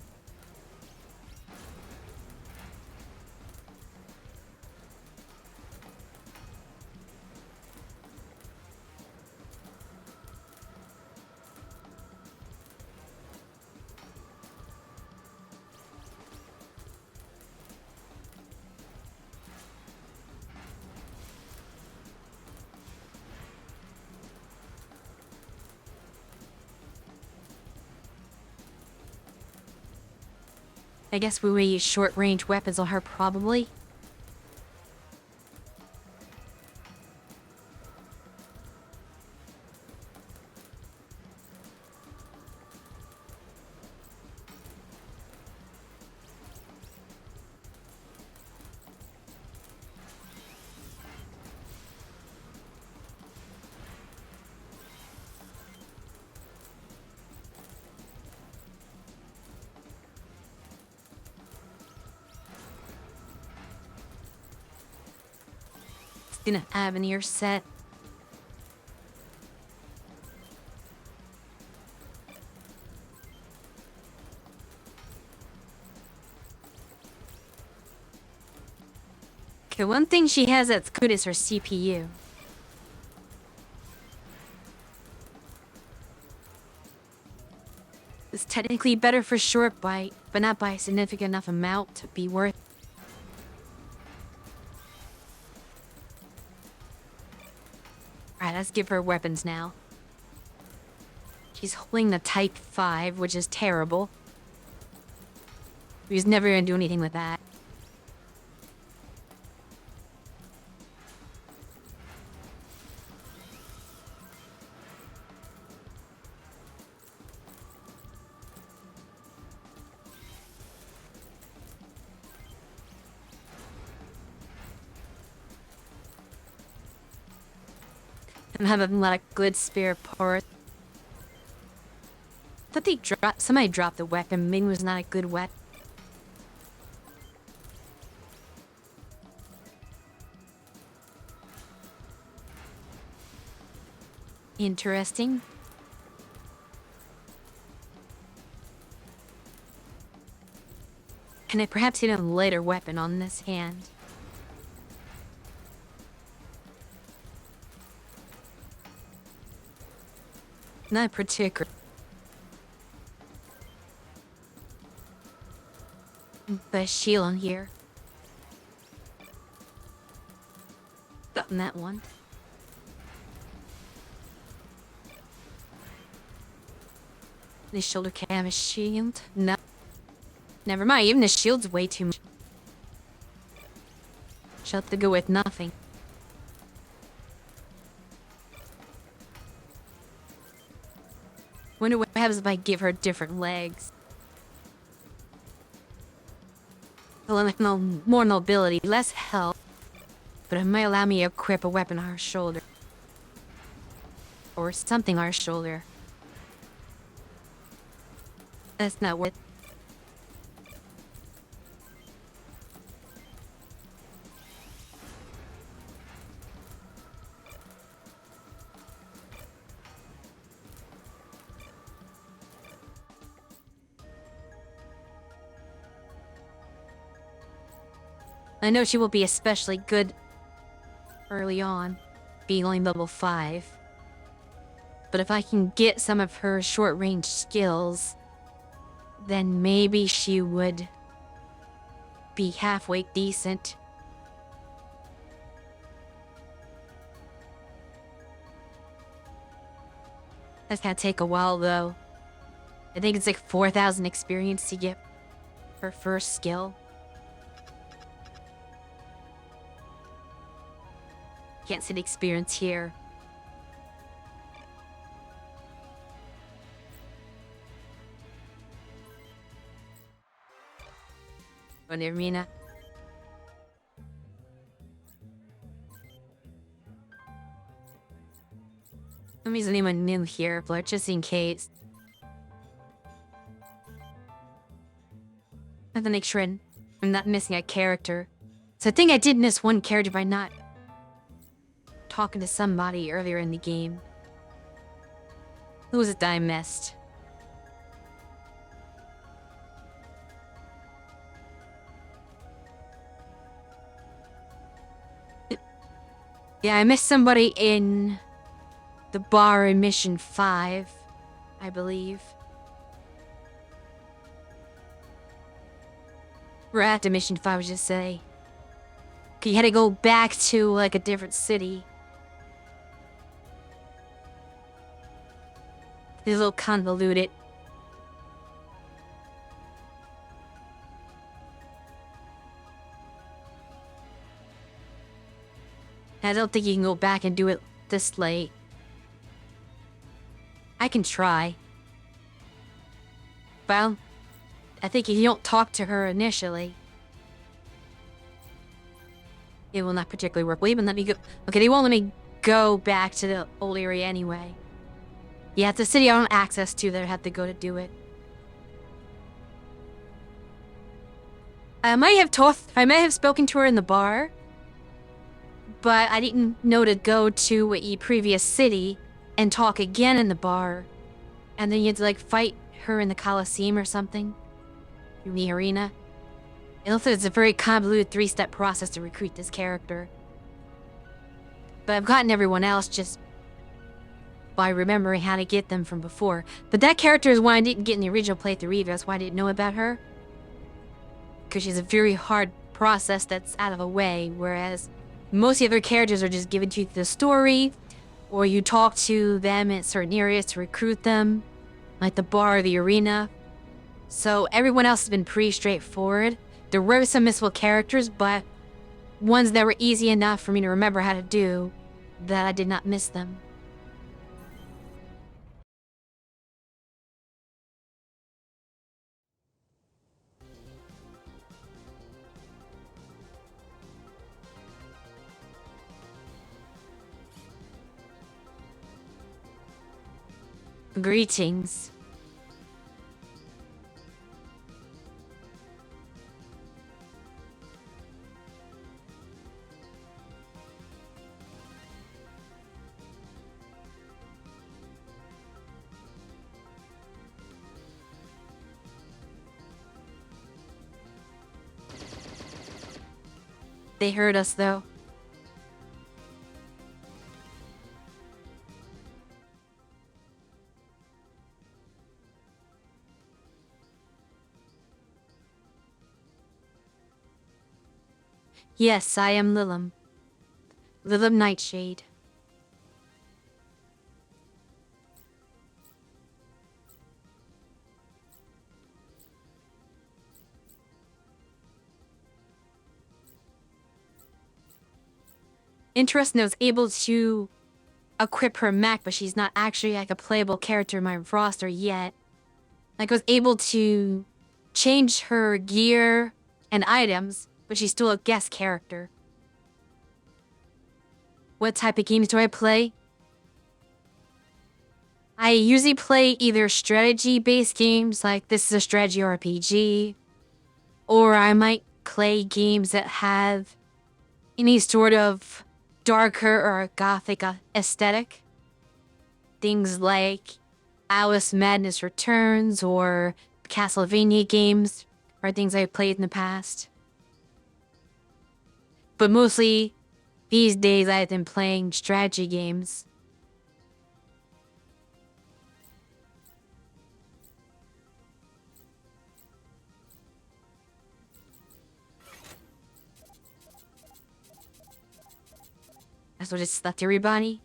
I guess we will use short-range weapons on her, probably. Gonna have an ear set. Okay, one thing she has that's good is her CPU. It's technically better for short bite, but not by a significant enough amount to be worth. Alright, let's give her weapons now. She's holding the Type 5, which is terrible. He's never gonna do anything with that. I'm having a lot of good spare parts. I thought they dropped. Somebody dropped the weapon. Maybe it was not a good weapon. Interesting. Can I perhaps get a lighter weapon on this hand? Not particular. But shield on here. Gotten that one. The shoulder cam is shield. No. Never mind, even the shield's way too much. She'll have to go with nothing. Wonder what happens if I give her different legs. More mobility, less health, but it might allow me to equip a weapon on her shoulder. Or something on her shoulder. That's not worth it. I know she will be especially good early on, being only level 5. But if I can get some of her short-range skills, then maybe she would be halfway decent. That's gonna take a while though. I think it's like 4,000 experience to get her first skill. Can't see the experience here. Oh, near Mina. I'm using anyone new here, but just in case. I have to make sure I'm not missing a character. So I think I did miss one character by not talking to somebody earlier in the game. Who was it that I missed? Yeah, I missed somebody in the bar in Mission 5, I believe. We're at the Mission 5, I would just say. You had to go back to, like, a different city. It's a little convoluted. I don't think you can go back and do it this late. I can try. Well, I think if you don't talk to her initially, it will not particularly work. Will even let me go? Okay, they won't let me go back to the old area anyway. Yeah, it's a city I don't have access to that I have to go to do it. I might have spoken to her in the bar, but I didn't know to go to a previous city and talk again in the bar. And then you had to, like, fight her in the Coliseum or something. In the arena. It looks like it's a very convoluted 3-step process to recruit this character. But I've gotten everyone else just by remembering how to get them from before. But that character is one I didn't get in the original playthrough either. That's why I didn't know about her. Because she's a very hard process that's out of the way, whereas most of the other characters are just given to you through the story, or you talk to them in certain areas to recruit them, like the bar or the arena. So everyone else has been pretty straightforward. There were some missable characters, but ones that were easy enough for me to remember how to do, that I did not miss them. Greetings. They heard us, though. Yes, I am Lilim. Lilim Nightshade. Interesting, I was able to equip her mech, but she's not actually like a playable character in my roster yet. Like, I was able to change her gear and items, but she's still a guest character. What type of games do I play? I usually play either strategy-based games, like this is a strategy RPG, or I might play games that have any sort of darker or gothic aesthetic. Things like Alice Madness Returns or Castlevania games are things I've played in the past. But mostly, these days I've been playing strategy games. That's what it's left everybody.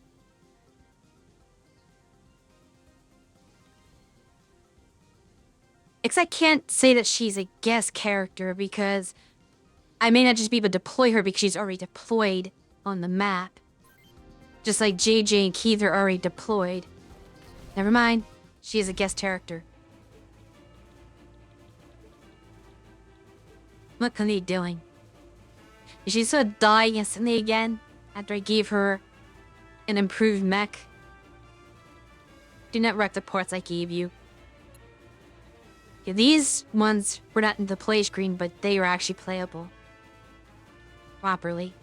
Except I can't say that she's a guest character because I may not just be able to deploy her because she's already deployed on the map. Just like JJ and Keith are already deployed. Never mind, she is a guest character. What can they doing? Did she sort of die instantly again after I gave her an improved mech? Do not wreck the parts I gave you. Yeah, these ones were not in the play screen, but they are actually playable. Properly.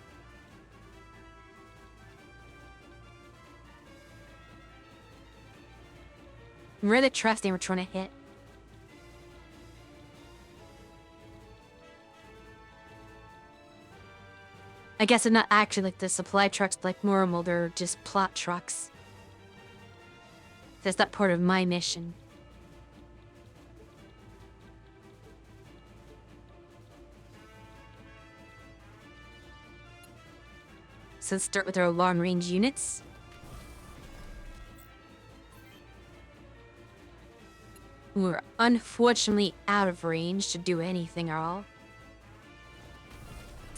Where the trust they were trying to hit. I guess they're not actually like the supply trucks like normal, they're just plot trucks. That's not part of my mission. So let's start with our long-range units. We're unfortunately out of range to do anything at all.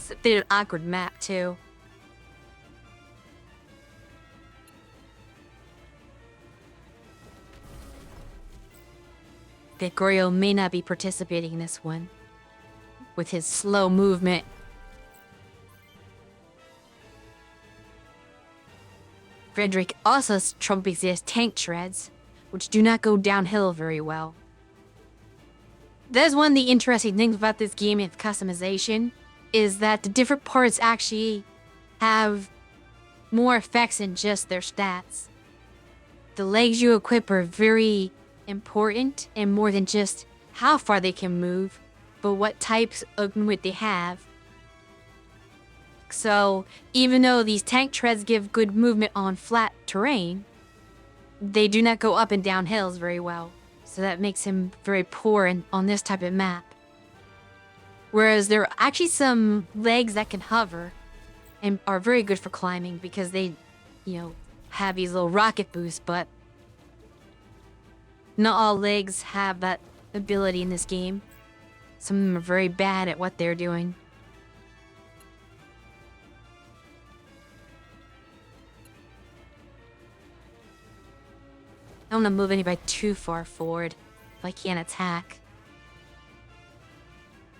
They did an awkward map, too. Gregorio may not be participating in this one. With his slow movement. Frederick also has trumpets his tank treads, which do not go downhill very well. That is one of the interesting things about this game of customization, is that the different parts actually have more effects than just their stats. The legs you equip are very important, and more than just how far they can move, but what types of movement they have. So, even though these tank treads give good movement on flat terrain, they do not go up and down hills very well. So that makes him very poor on this type of map. Whereas there are actually some legs that can hover and are very good for climbing because they, have these little rocket boosts, but not all legs have that ability in this game. Some of them are very bad at what they're doing. I don't want to move anybody too far forward if I can't attack.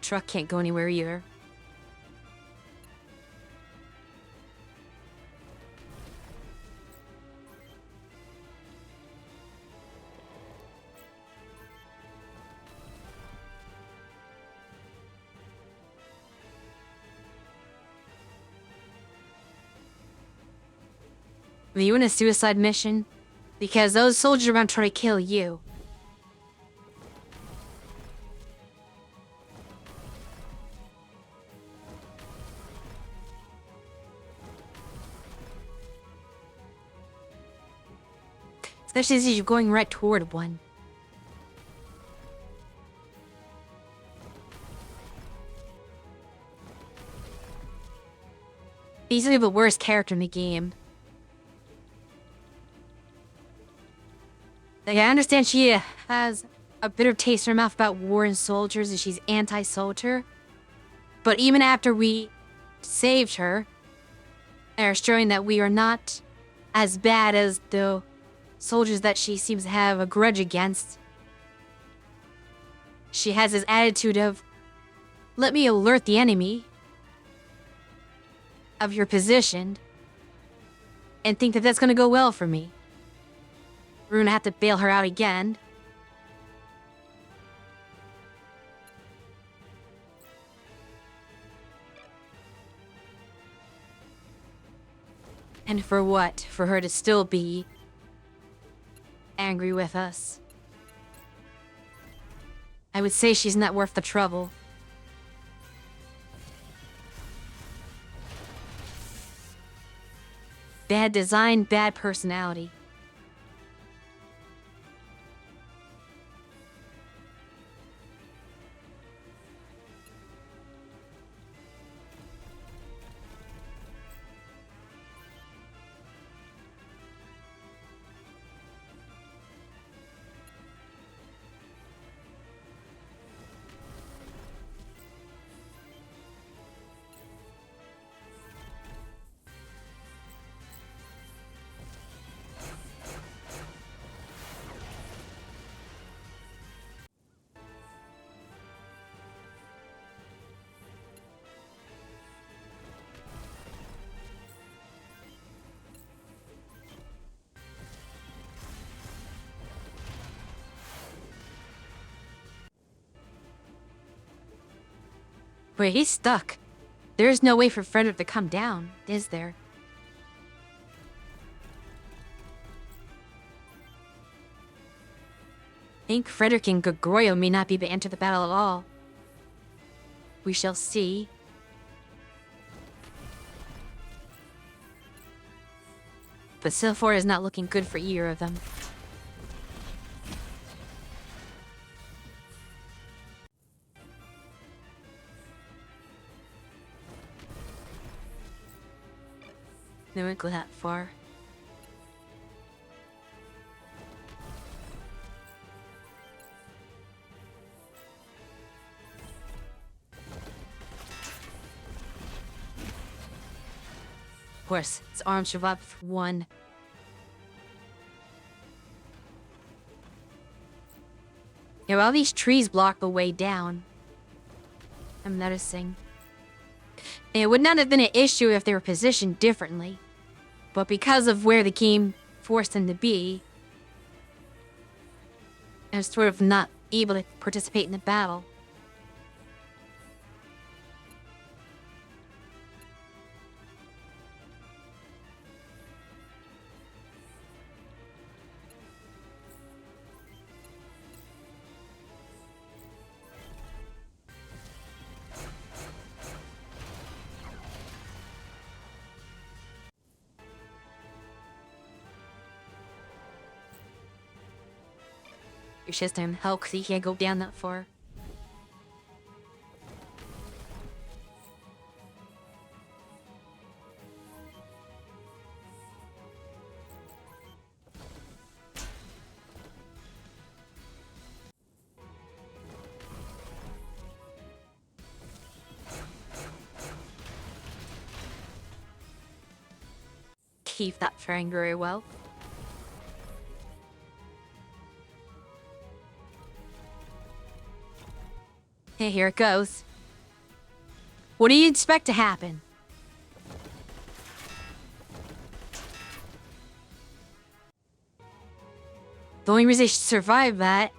Truck can't go anywhere either. Are you in a suicide mission? Because those soldiers are about to try to kill you. Especially as you're going right toward one. Basically the worst character in the game. Like, I understand she has a bitter taste in her mouth about war and soldiers, and she's anti-soldier. But even after we saved her, and are showing that we are not as bad as the soldiers that she seems to have a grudge against, she has this attitude of, let me alert the enemy of your position and think that that's gonna go well for me. We're gonna have to bail her out again. And for what? For her to still be angry with us. I would say she's not worth the trouble. Bad design, bad personality. Wait, he's stuck. There's no way for Frederick to come down, is there? I think Frederick and Gregorio may not be able to enter the battle at all. We shall see. But so far is not looking good for either of them. They won't go that far. Of course, his arms shove up for one. Yeah, all these trees block the way down. I'm noticing. It would not have been an issue if they were positioned differently. But because of where the game forced them to be, I was sort of not able to participate in the battle. Your system help because he can't go down that far. Keep that faring very well. Hey, here it goes. What do you expect to happen? The only reason she survived that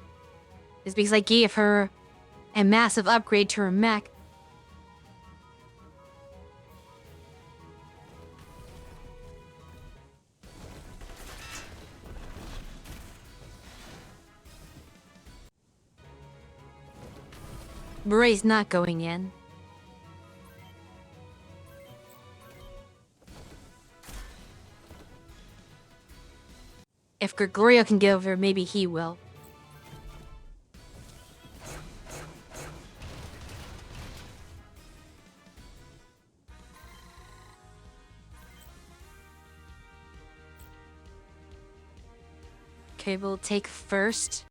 is because I gave her a massive upgrade to her mech. Beray's not going in. If Gregorio can get over, maybe he will. Okay, we'll take first.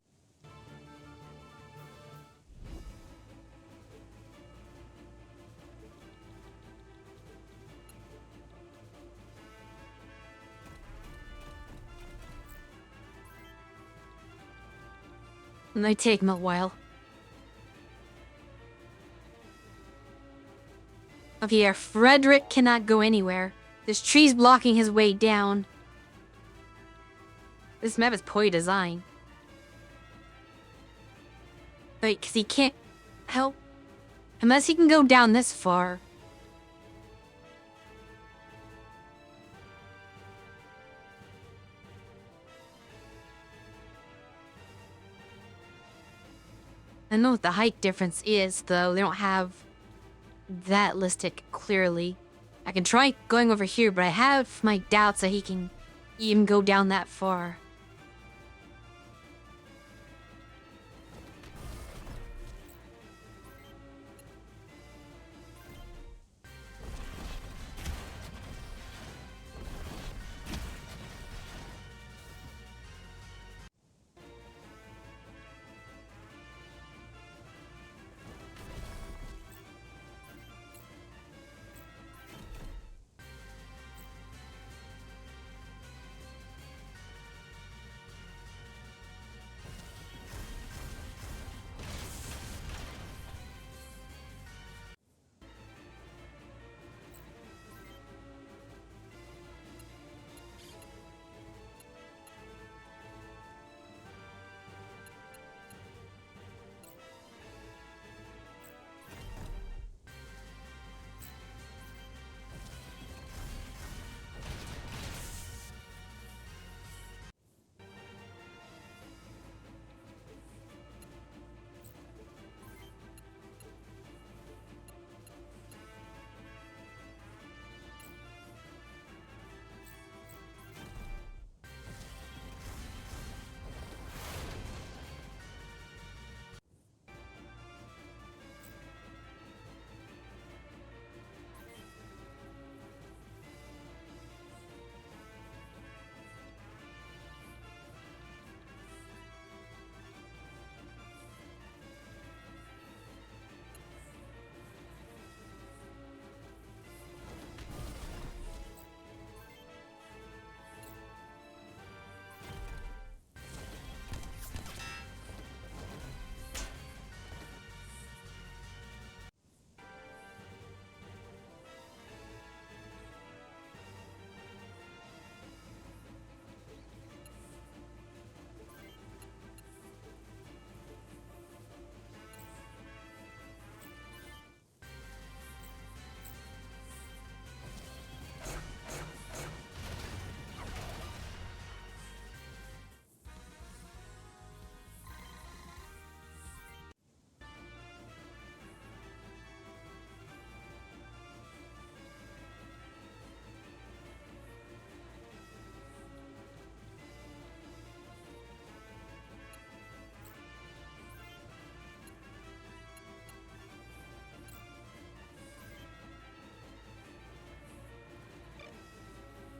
It might take him a while. Okay, Frederick cannot go anywhere. This tree's blocking his way down. This map is poorly designed. Like, 'cause he can't help unless he can go down this far. I know what the height difference is, though. They don't have that listed clearly. I can try going over here, but I have my doubts that he can even go down that far.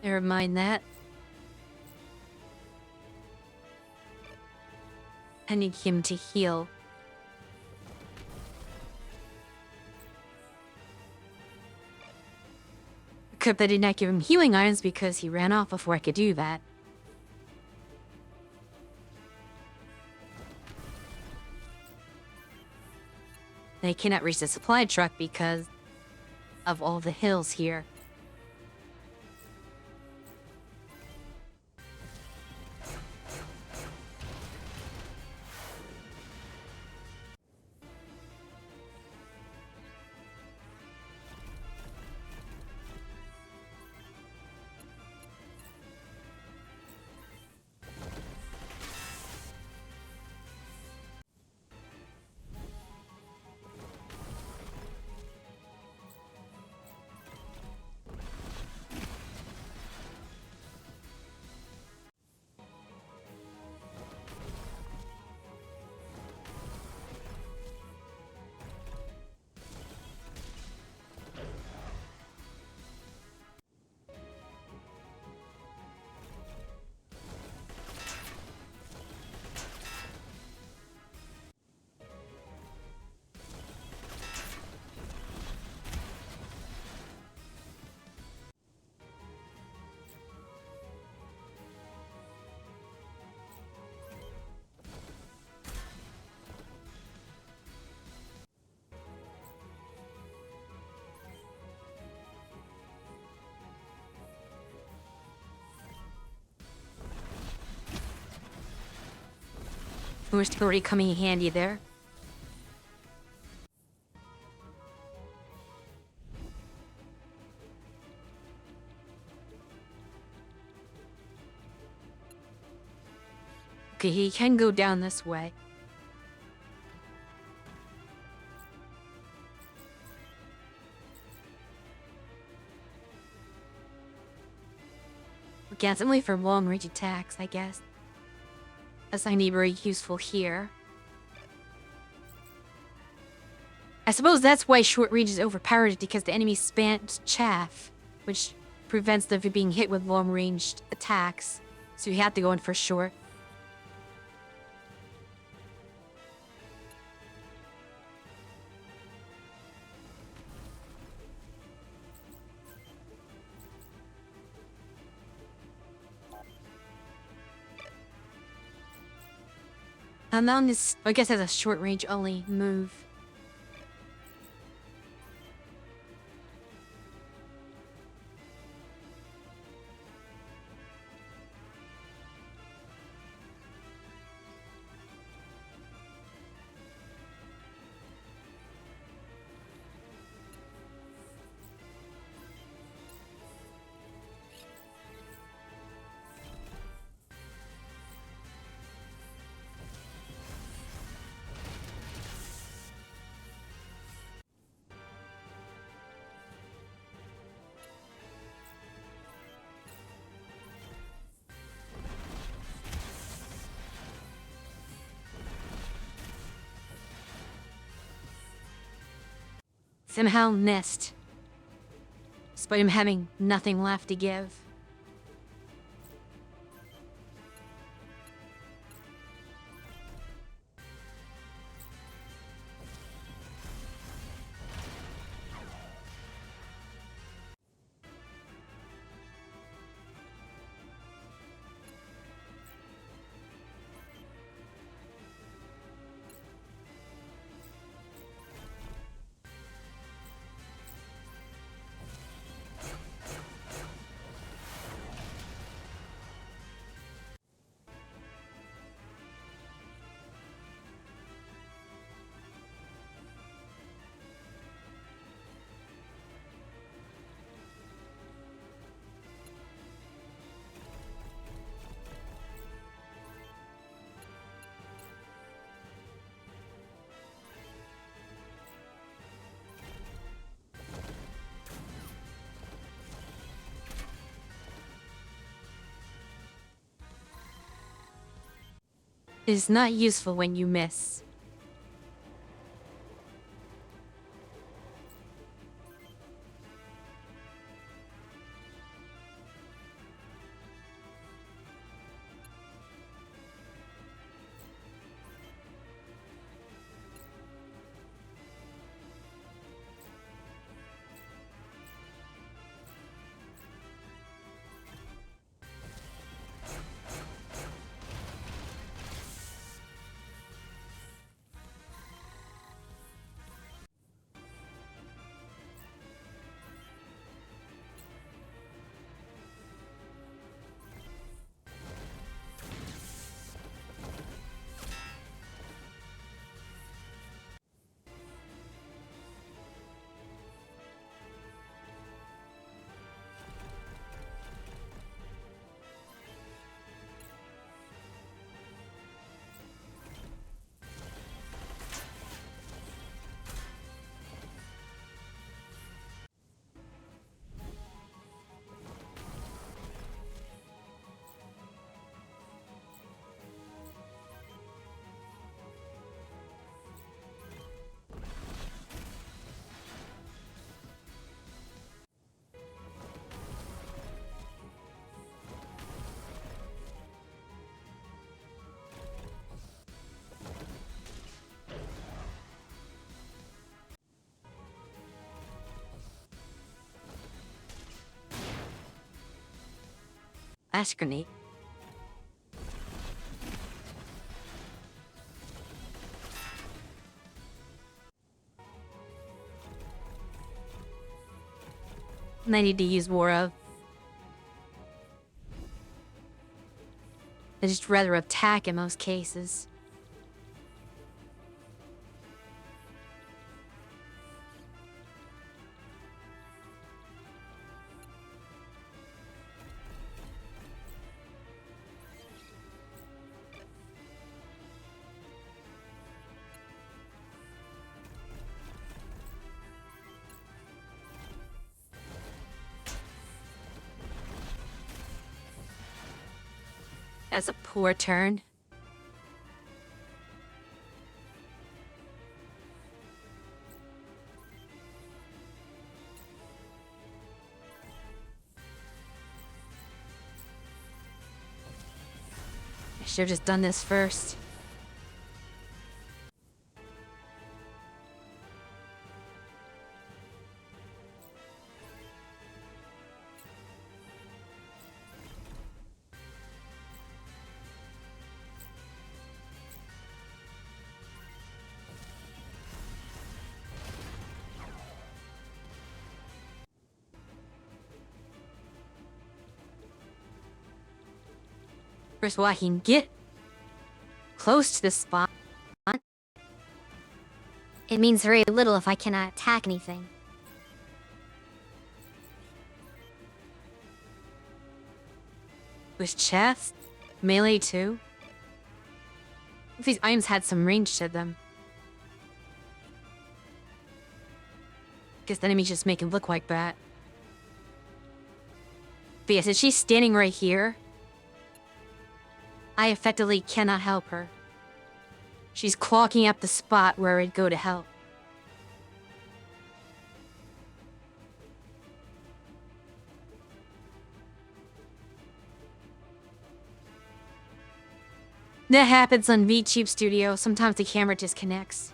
Never mind that. I need him to heal. Except I did not give him healing items because he ran off before I could do that. They cannot reach the supply truck because of all the hills here. artillery coming in handy there. Okay, he can go down this way. Again, it's only for long-range attacks, I guess. That's not very useful here. I suppose that's why short range is overpowered, because the enemy spams chaff, which prevents them from being hit with long-ranged attacks. So you have to go in for short. And now this, I guess, that's a short range only move. Somehow missed, despite him having nothing left to give. It is not useful when you miss. Last grenade. I need to use more of. I just rather attack in most cases. That's a poor turn. I should have just done this first. First of all, I can get close to the spot. It means very little if I cannot attack anything. With chest, melee too. If these items had some range to them. Guess the enemies just make it look like that. But yes, if she's standing right here, I effectively cannot help her. She's clogging up the spot where I'd go to help. That happens on VTube Studio. Sometimes the camera disconnects.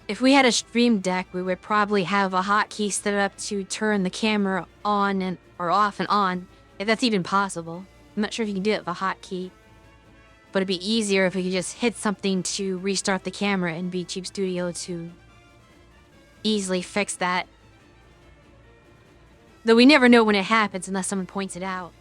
If we had a stream deck, we would probably have a hotkey set up to turn the camera on or off and on, if that's even possible. I'm not sure if you can do it with a hotkey, but it'd be easier if we could just hit something to restart the camera in VTube Studio to easily fix that. Though we never know when it happens unless someone points it out.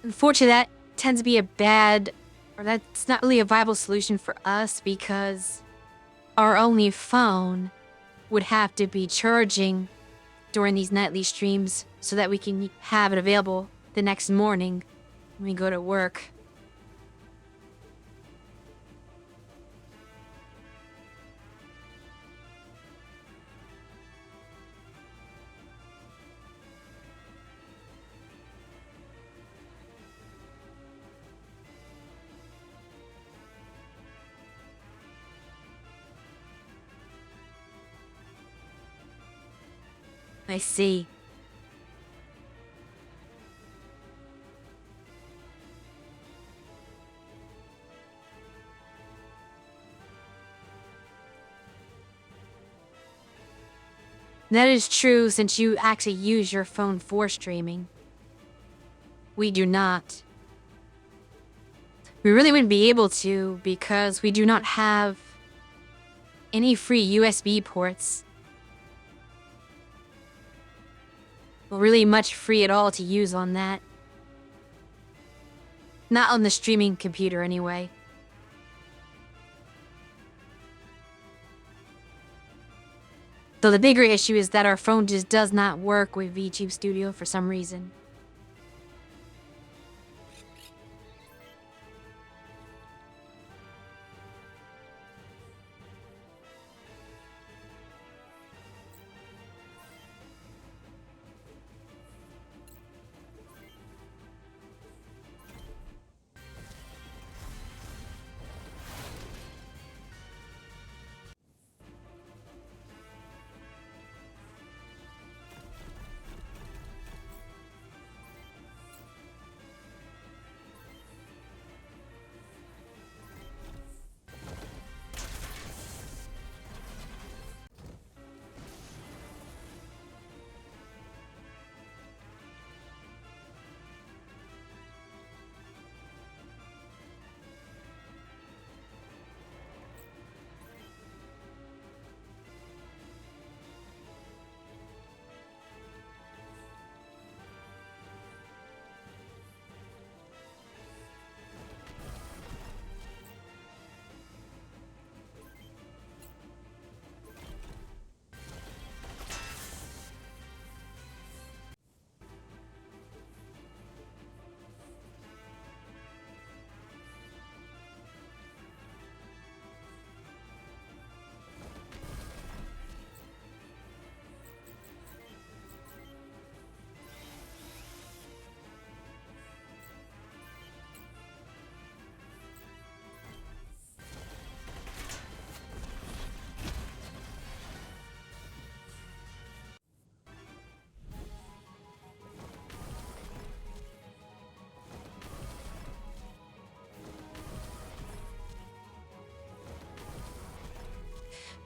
Unfortunately, that tends to be that's not really a viable solution for us because our only phone would have to be charging during these nightly streams so that we can have it available the next morning when we go to work. I see. That is true since you actually use your phone for streaming. We do not. We really wouldn't be able to because we do not have any free USB ports. Well, really much free at all to use on that. Not on the streaming computer anyway. Though the bigger issue is that our phone just does not work with VTube Studio for some reason.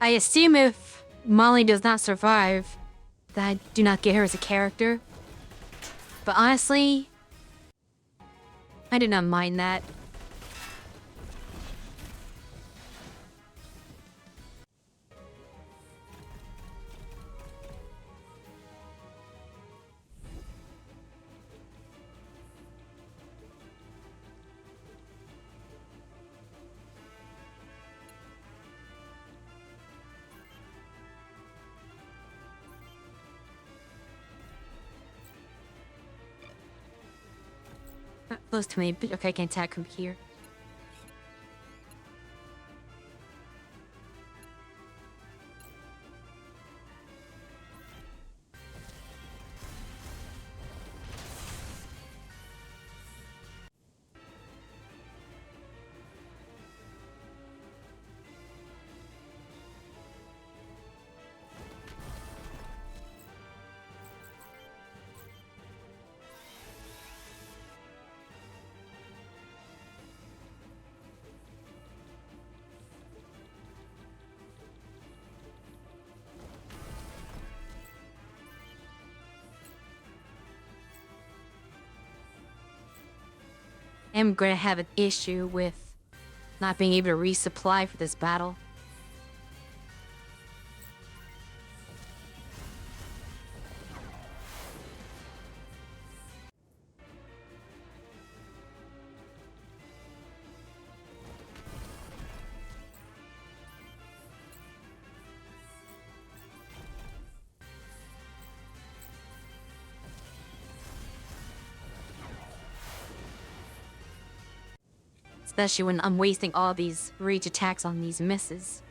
I assume if Molly does not survive, that I do not get her as a character. But honestly, I do not mind that. Not close to me, but okay, I can attack from here. I'm gonna have an issue with not being able to resupply for this battle. Especially when I'm wasting all these reach attacks on these misses.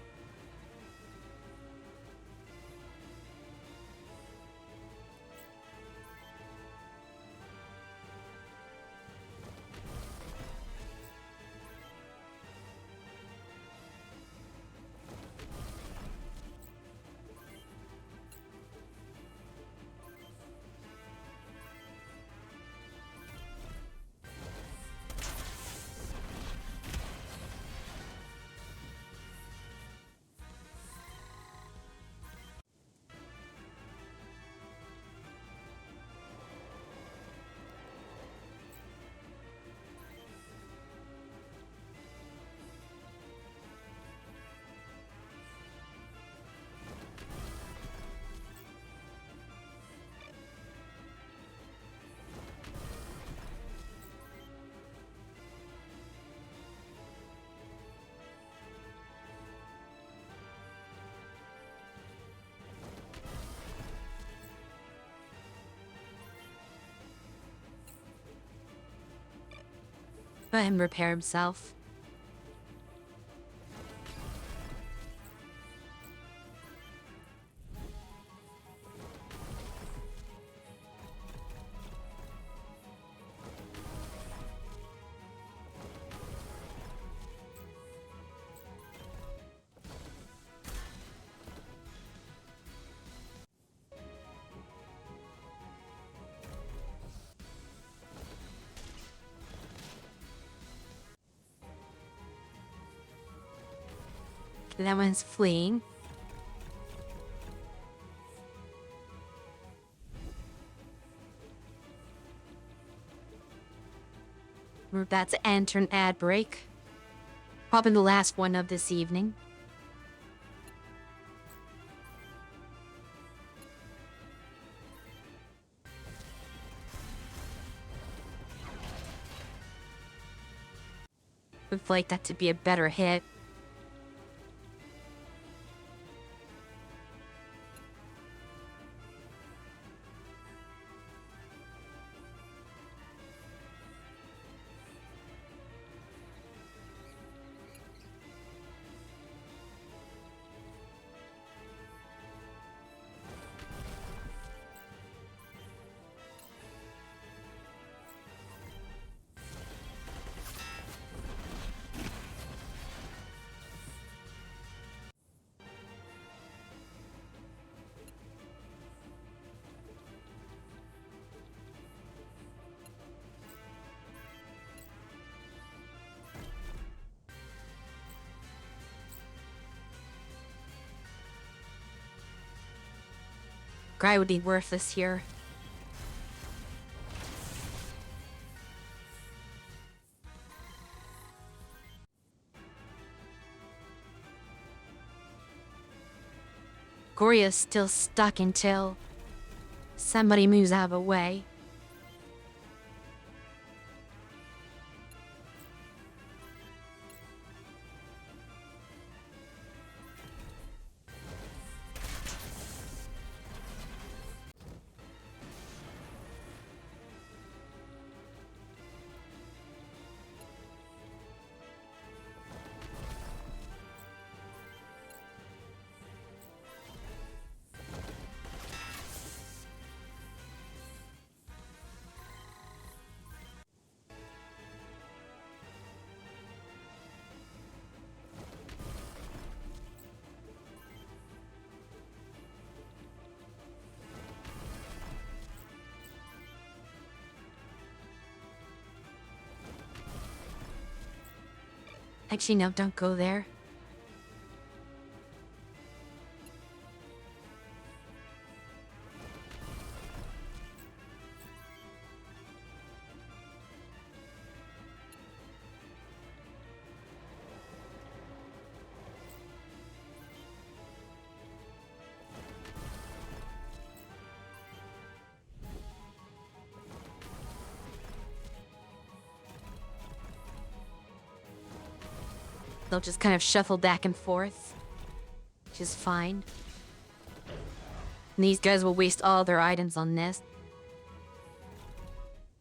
Let him repair himself. That one's fleeing. We're about to enter an ad break. Probably the last one of this evening. Would like that to be a better hit. Guy would be worthless here. Goria's still stuck until somebody moves out of the way. Actually, no, don't go there. They'll just kind of shuffle back and forth, which is fine. And these guys will waste all their items on this.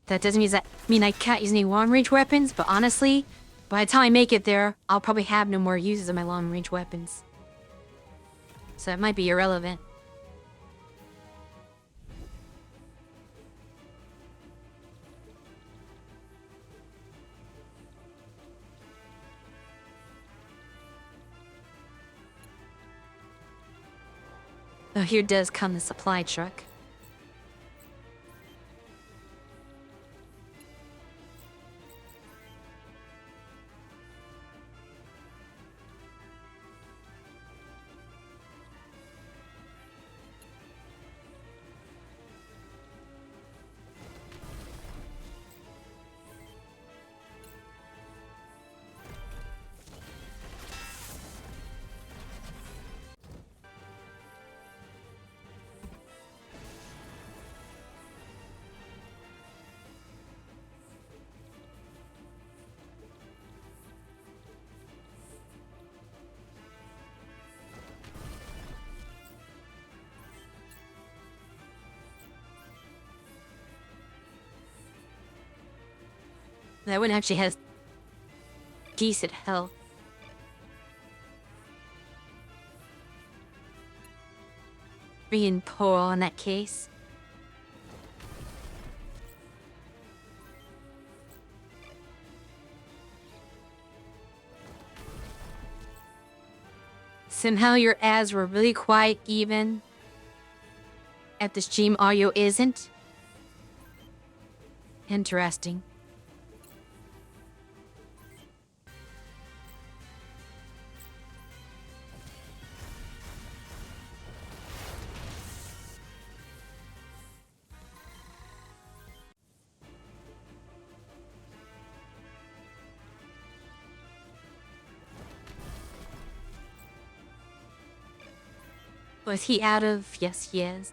That doesn't mean I can't use any long-range weapons, but honestly, by the time I make it there, I'll probably have no more uses of my long-range weapons. So it might be irrelevant. Oh, here does come the supply truck. That one actually has decent health. Being poor in that case. Somehow your ads were really quiet even if the stream audio isn't. Interesting. Was he out of? Yes, he is.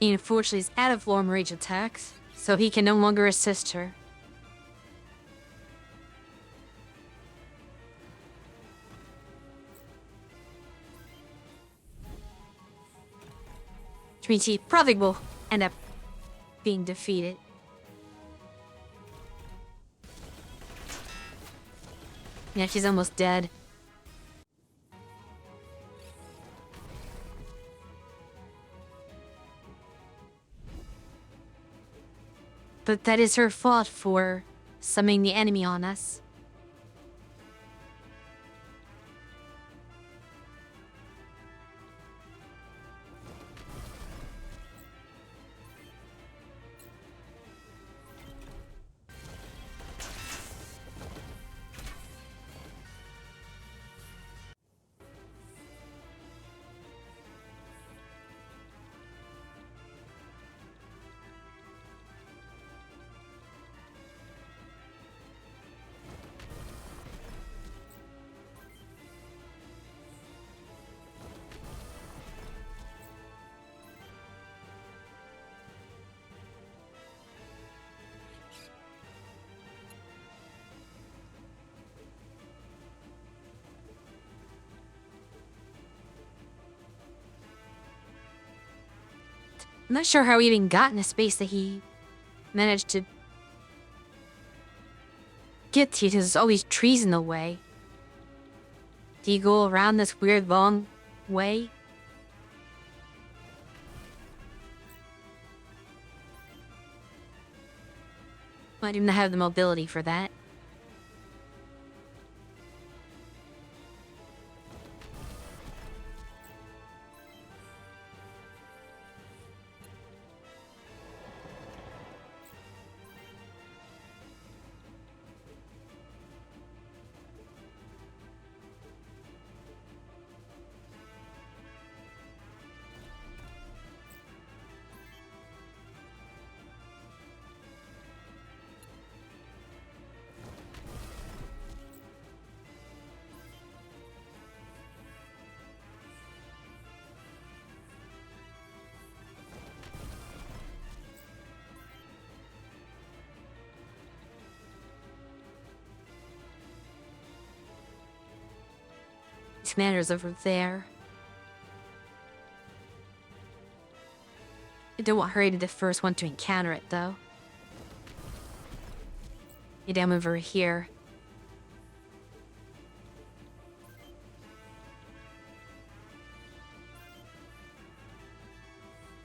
He unfortunately is out of long range attacks, so he can no longer assist her. Which means he probably will end up being defeated. Yeah, she's almost dead. But that is her fault for summoning the enemy on us. I'm not sure how he even got in the space that he managed to get to, because there's always trees in the way. Do you go around this weird long way? Might even have the mobility for that. Commander's over there. I don't want her to be the first one to encounter it, though. You down over here.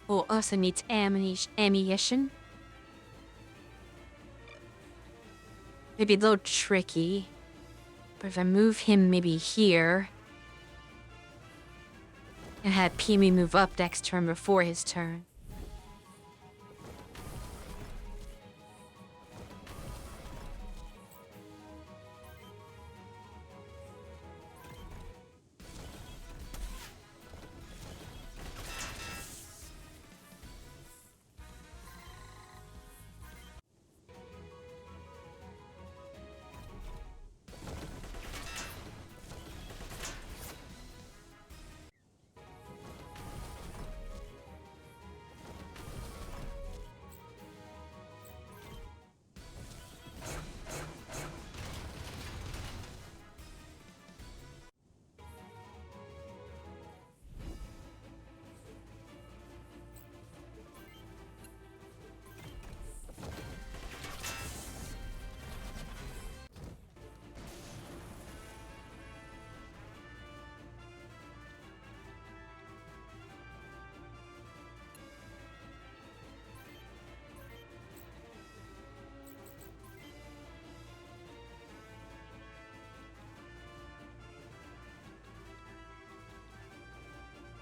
We'll also need ammunition. Maybe a little tricky. But if I move him maybe here... and had Pimi move up next turn before his turn.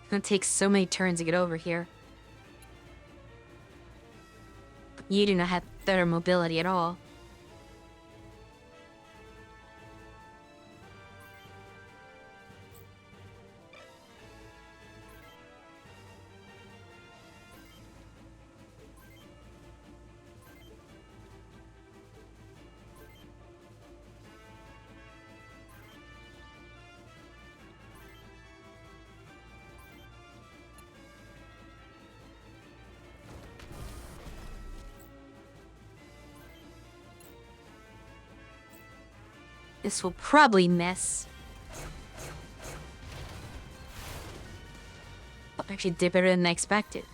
It takes so many turns to get over here. You do not have better mobility at all. This will probably miss. But actually did better than I expected.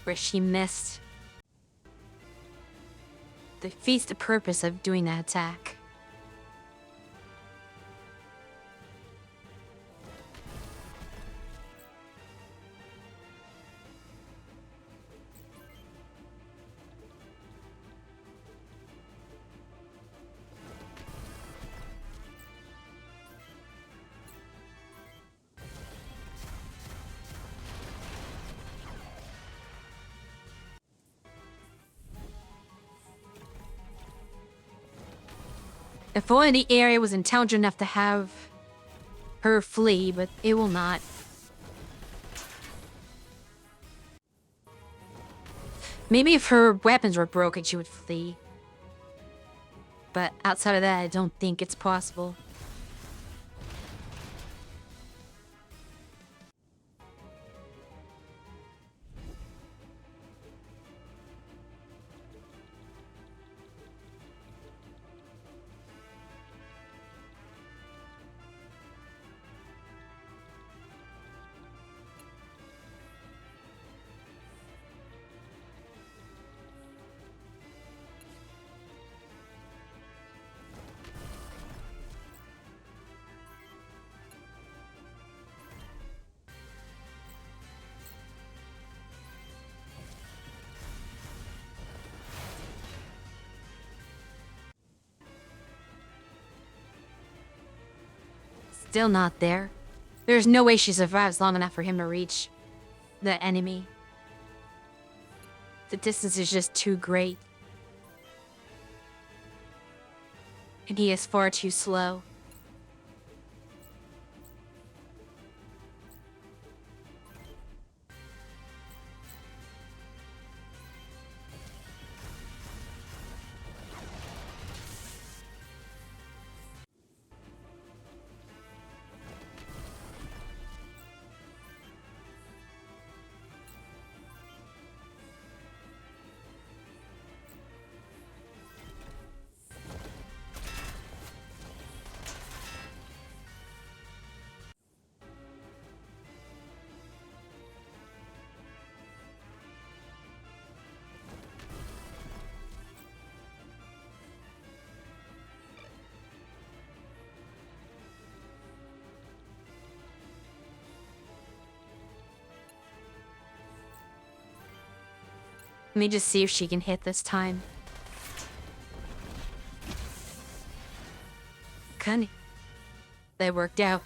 Where she missed. Defeats the purpose of doing that attack. If only the area was intelligent enough to have her flee, but it will not. Maybe if her weapons were broken, she would flee. But outside of that, I don't think it's possible. Still not there. There's no way she survives long enough for him to reach the enemy. The distance is just too great. And he is far too slow. Let me just see if she can hit this time. Cunning. That worked out.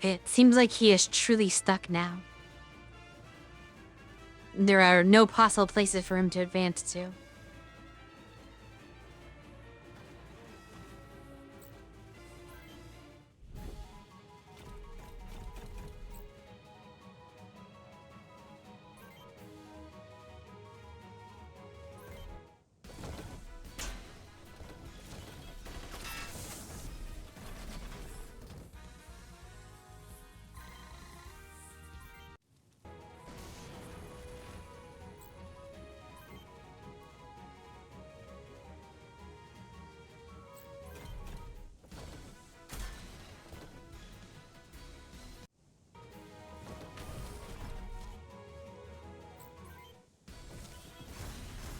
It seems like he is truly stuck now. There are no possible places for him to advance to.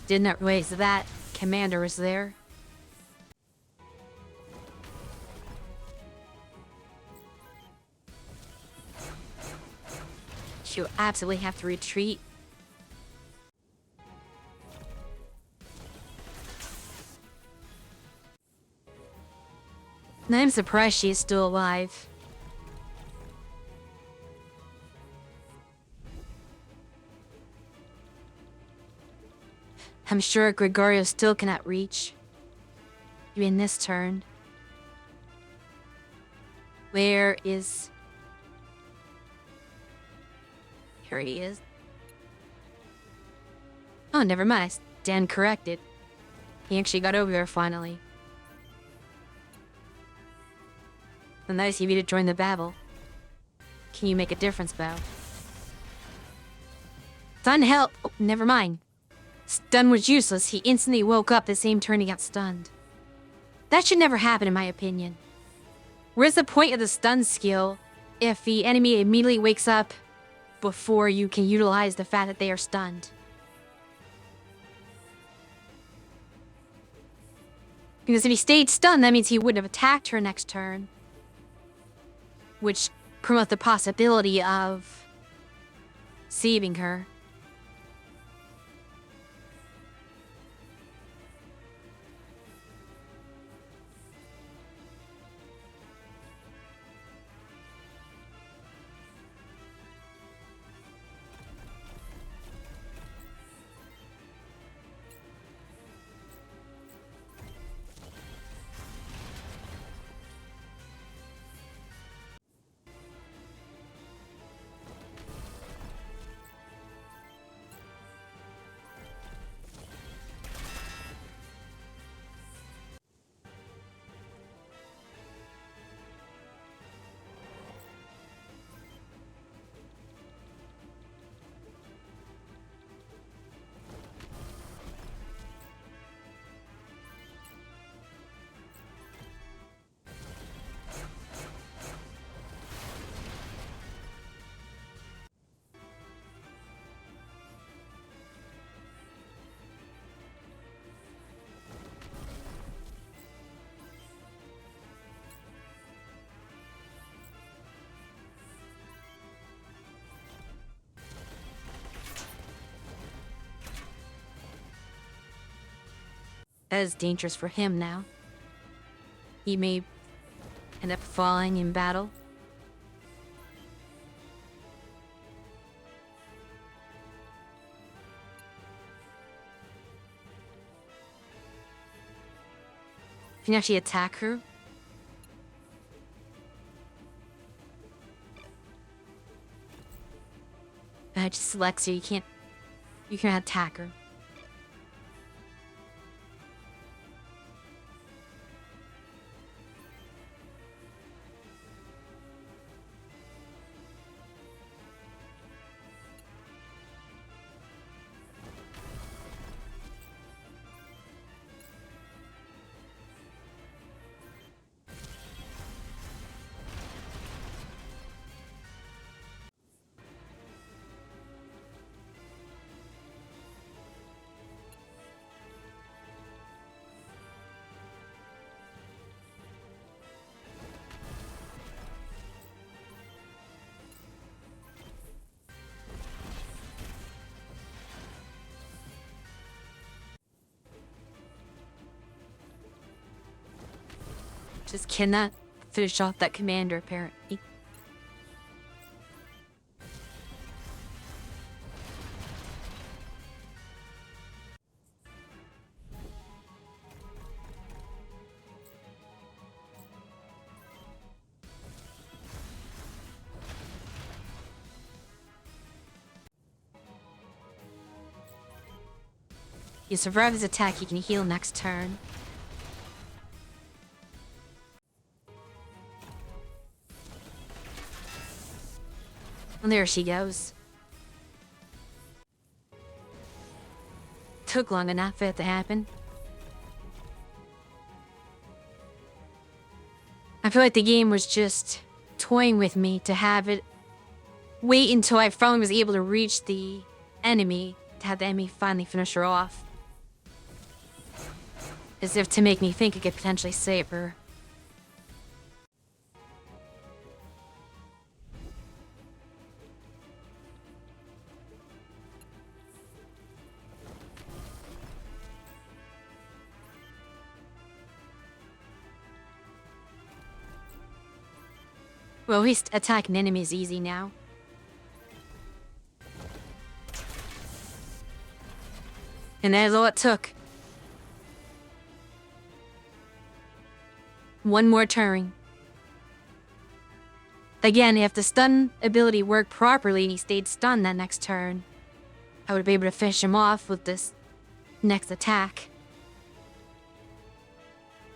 Did not realize that commander was there. She'll absolutely have to retreat. And I'm surprised she is still alive. I'm sure Gregorio still cannot reach. Even this turn. Where is... Here he is. Oh, never mind. I stand corrected. He actually got over there finally. So nice of you to join the babble. Can you make a difference, Bo? Stun help! Oh, never mind. Stun was useless. He instantly woke up the same turn he got stunned. That should never happen in my opinion. Where's the point of the stun skill if the enemy immediately wakes up before you can utilize the fact that they are stunned? Because if he stayed stunned, that means he wouldn't have attacked her next turn. Which promotes the possibility of saving her. That is dangerous for him now. He may end up falling in battle. Can you actually attack her? Just select so you can't attack her. Just cannot finish off that commander, apparently. You survive his attack, you can heal next turn. And there she goes. Took long enough for it to happen. I feel like the game was just toying with me to have it wait until I finally was able to reach the enemy, to have the enemy finally finish her off. As if to make me think it could potentially save her. Well, at least attacking enemies is easy now. And that is all it took. One more turn. Again, if the stun ability worked properly and he stayed stunned that next turn, I would be able to finish him off with this next attack.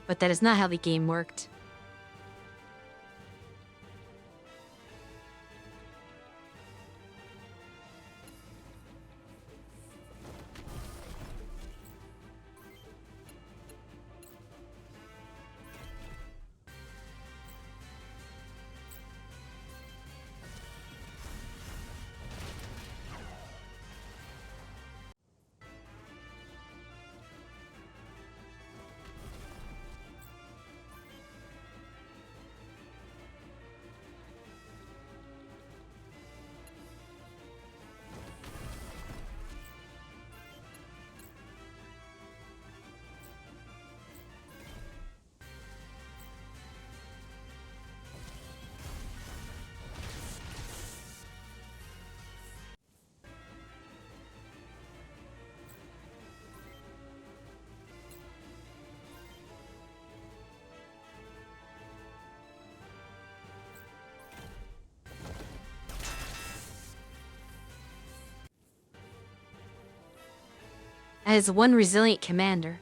But that is not how the game worked. As one resilient commander.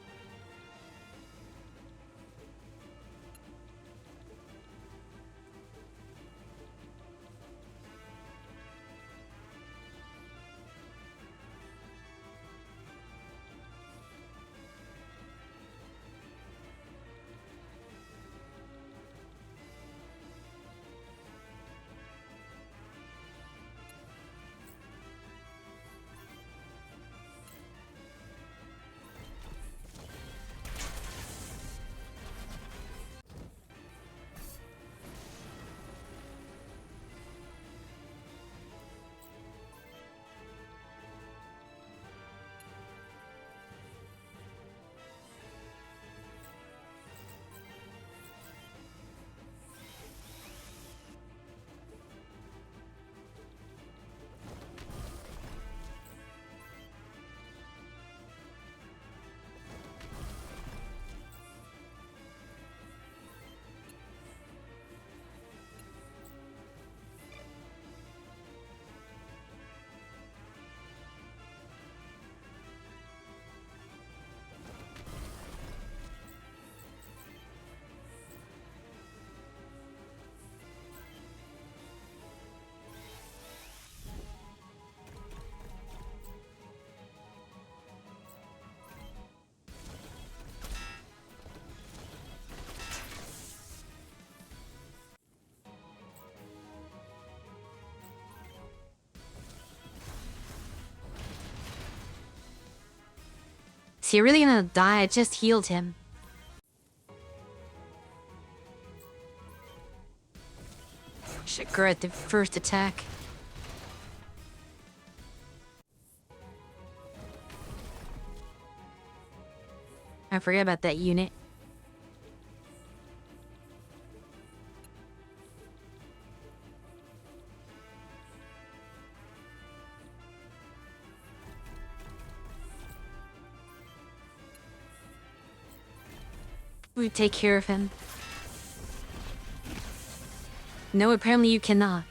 Is he really gonna die? I just healed him. Should go at the first attack. I forget about that unit. We take care of him. No, apparently you cannot.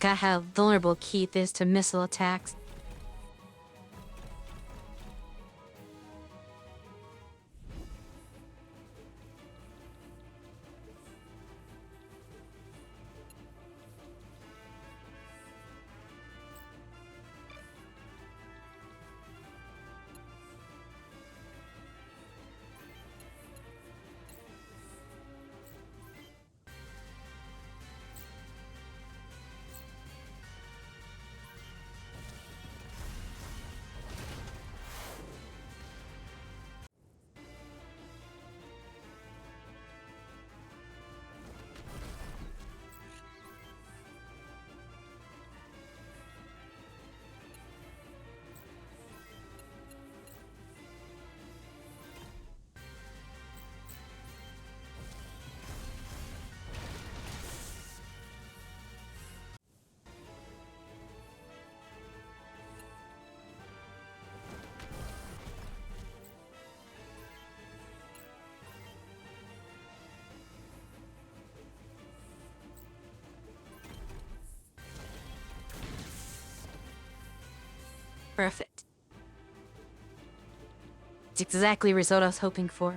forgot how vulnerable Keith is to missile attacks. Perfect. It's exactly the result I was hoping for.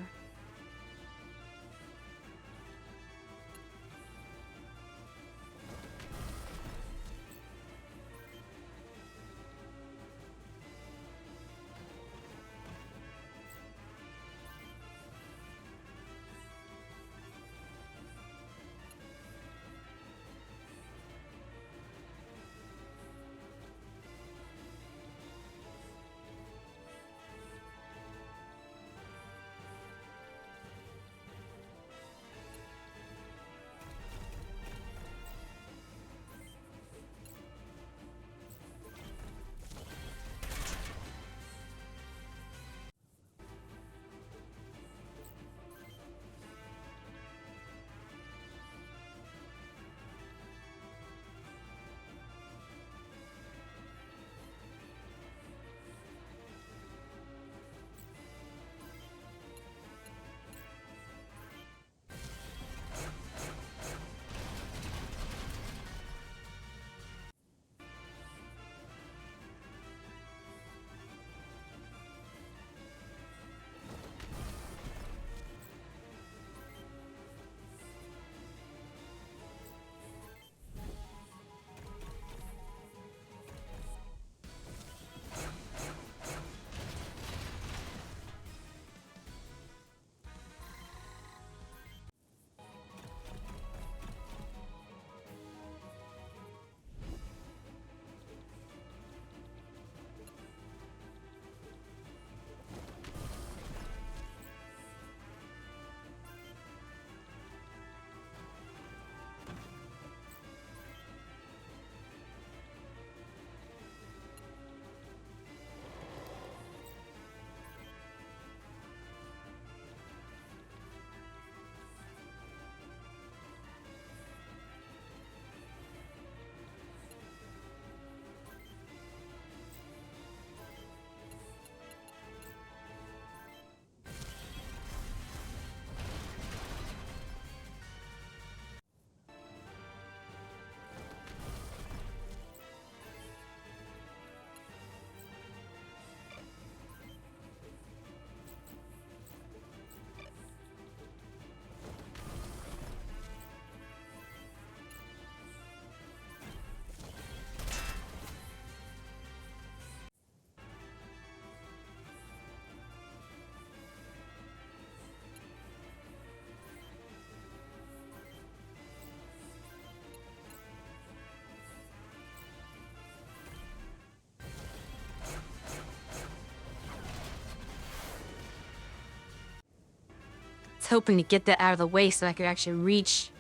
I was hoping to get that out of the way so I could actually reach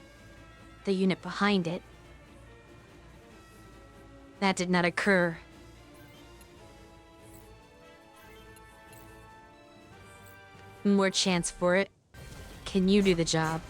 the unit behind it. That did not occur. More chance for it. Can you do the job?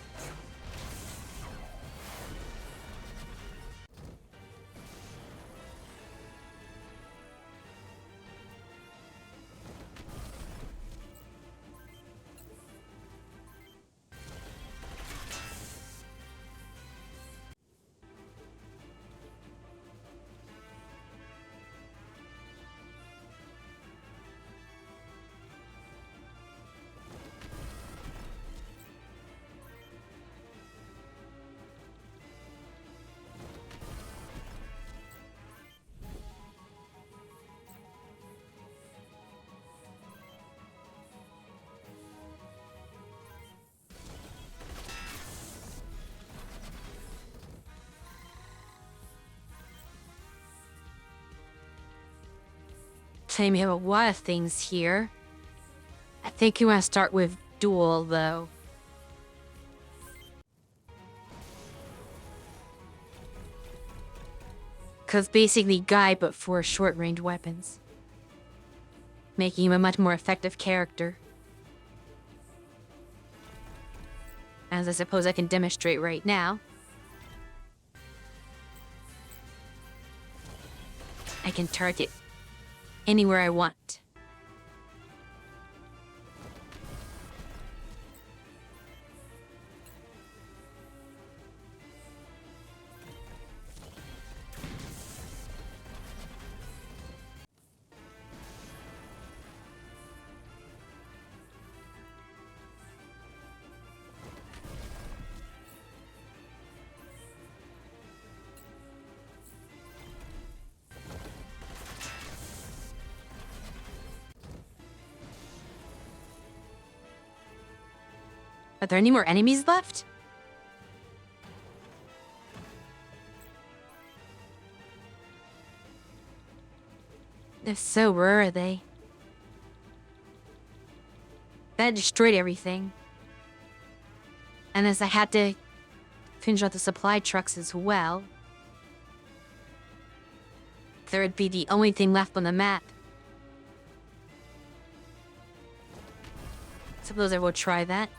Claim you have a lot of things here. I think you want to start with duel, though. Cause basically Guy, but for short-range weapons. Making him a much more effective character. As I suppose I can demonstrate right now. I can target anywhere I want. Are there any more enemies left? If so, where are they? That destroyed everything. And as I had to finish out the supply trucks as well, there would be the only thing left on the map. Suppose I will try that.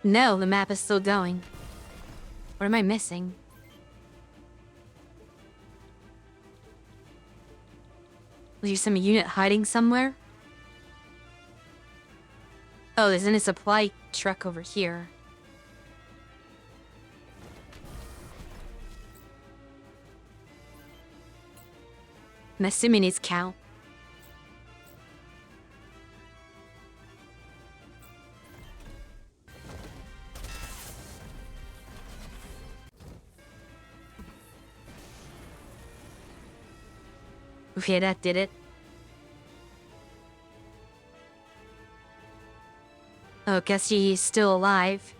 No, the map is still going. What am I missing? Was there some unit hiding somewhere? Oh, there's a supply truck over here. I'm assuming it's count. Okay, that did it. Oh, guess he's still alive.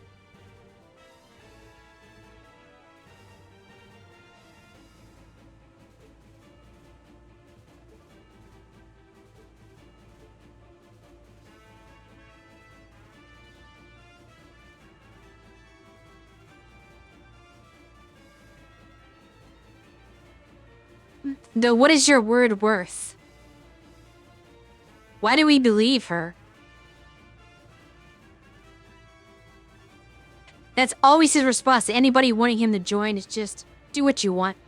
Though, what is your word worth? Why do we believe her? That's always his response to anybody wanting him to join, is just, do what you want.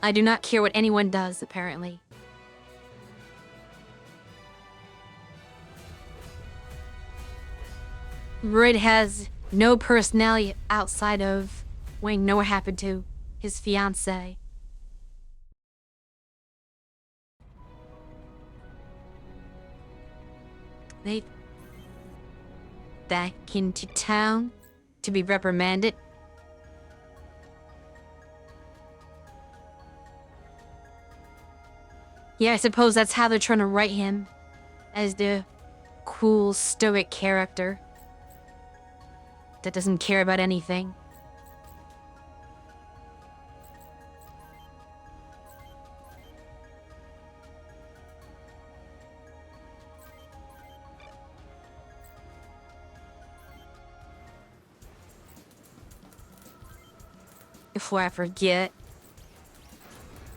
I do not care what anyone does, apparently. Royd has no personality outside of wanting to know what happened to his fiancée. They back into town to be reprimanded. Yeah, I suppose that's how they're trying to write him, as the cool, stoic character that doesn't care about anything. Before I forget,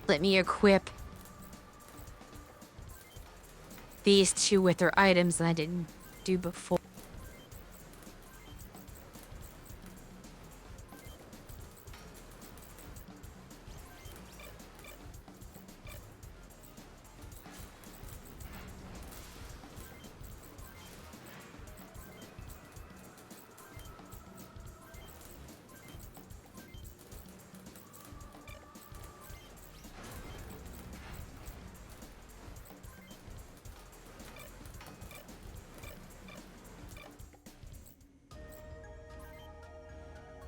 let me equip these two with their items that I didn't do before.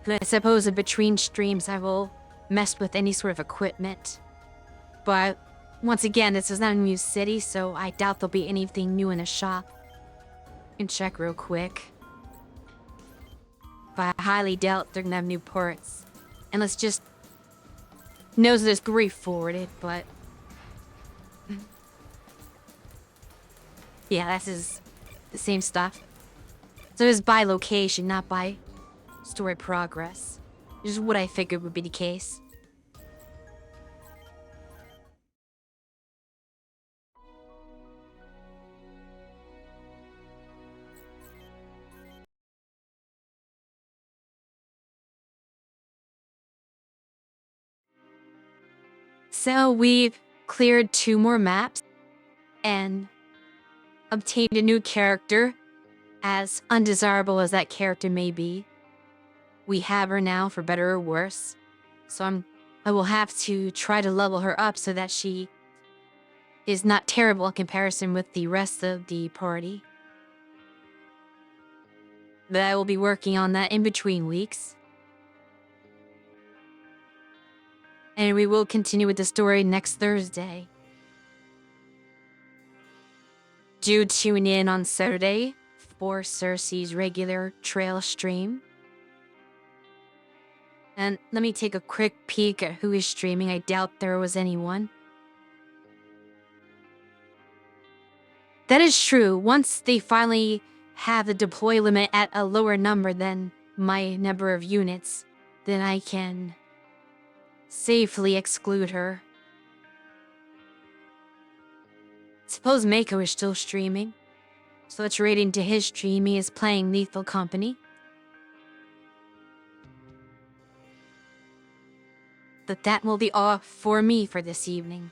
And I suppose in between streams I will mess with any sort of equipment. But once again, this is not a new city, so I doubt there'll be anything new in the shop. Can check real quick. But I highly doubt they're gonna have new parts. And let's just knows that it's grief forwarded, but yeah, this is the same stuff. So it's by location, not by story progress. Which is what I figured would be the case. So we've cleared 2 more maps and obtained a new character, as undesirable as that character may be. We have her now, for better or worse. So I will have to try to level her up so that she is not terrible in comparison with the rest of the party. But I will be working on that in between weeks. And we will continue with the story next Thursday. Do tune in on Saturday for Cersei's regular trail stream. And let me take a quick peek at who is streaming. I doubt there was anyone. That is true. Once they finally have the deploy limit at a lower number than my number of units, then I can safely exclude her. Suppose Mako is still streaming. So let's raid into his stream. He is playing Lethal Company. But that will be all for me for this evening.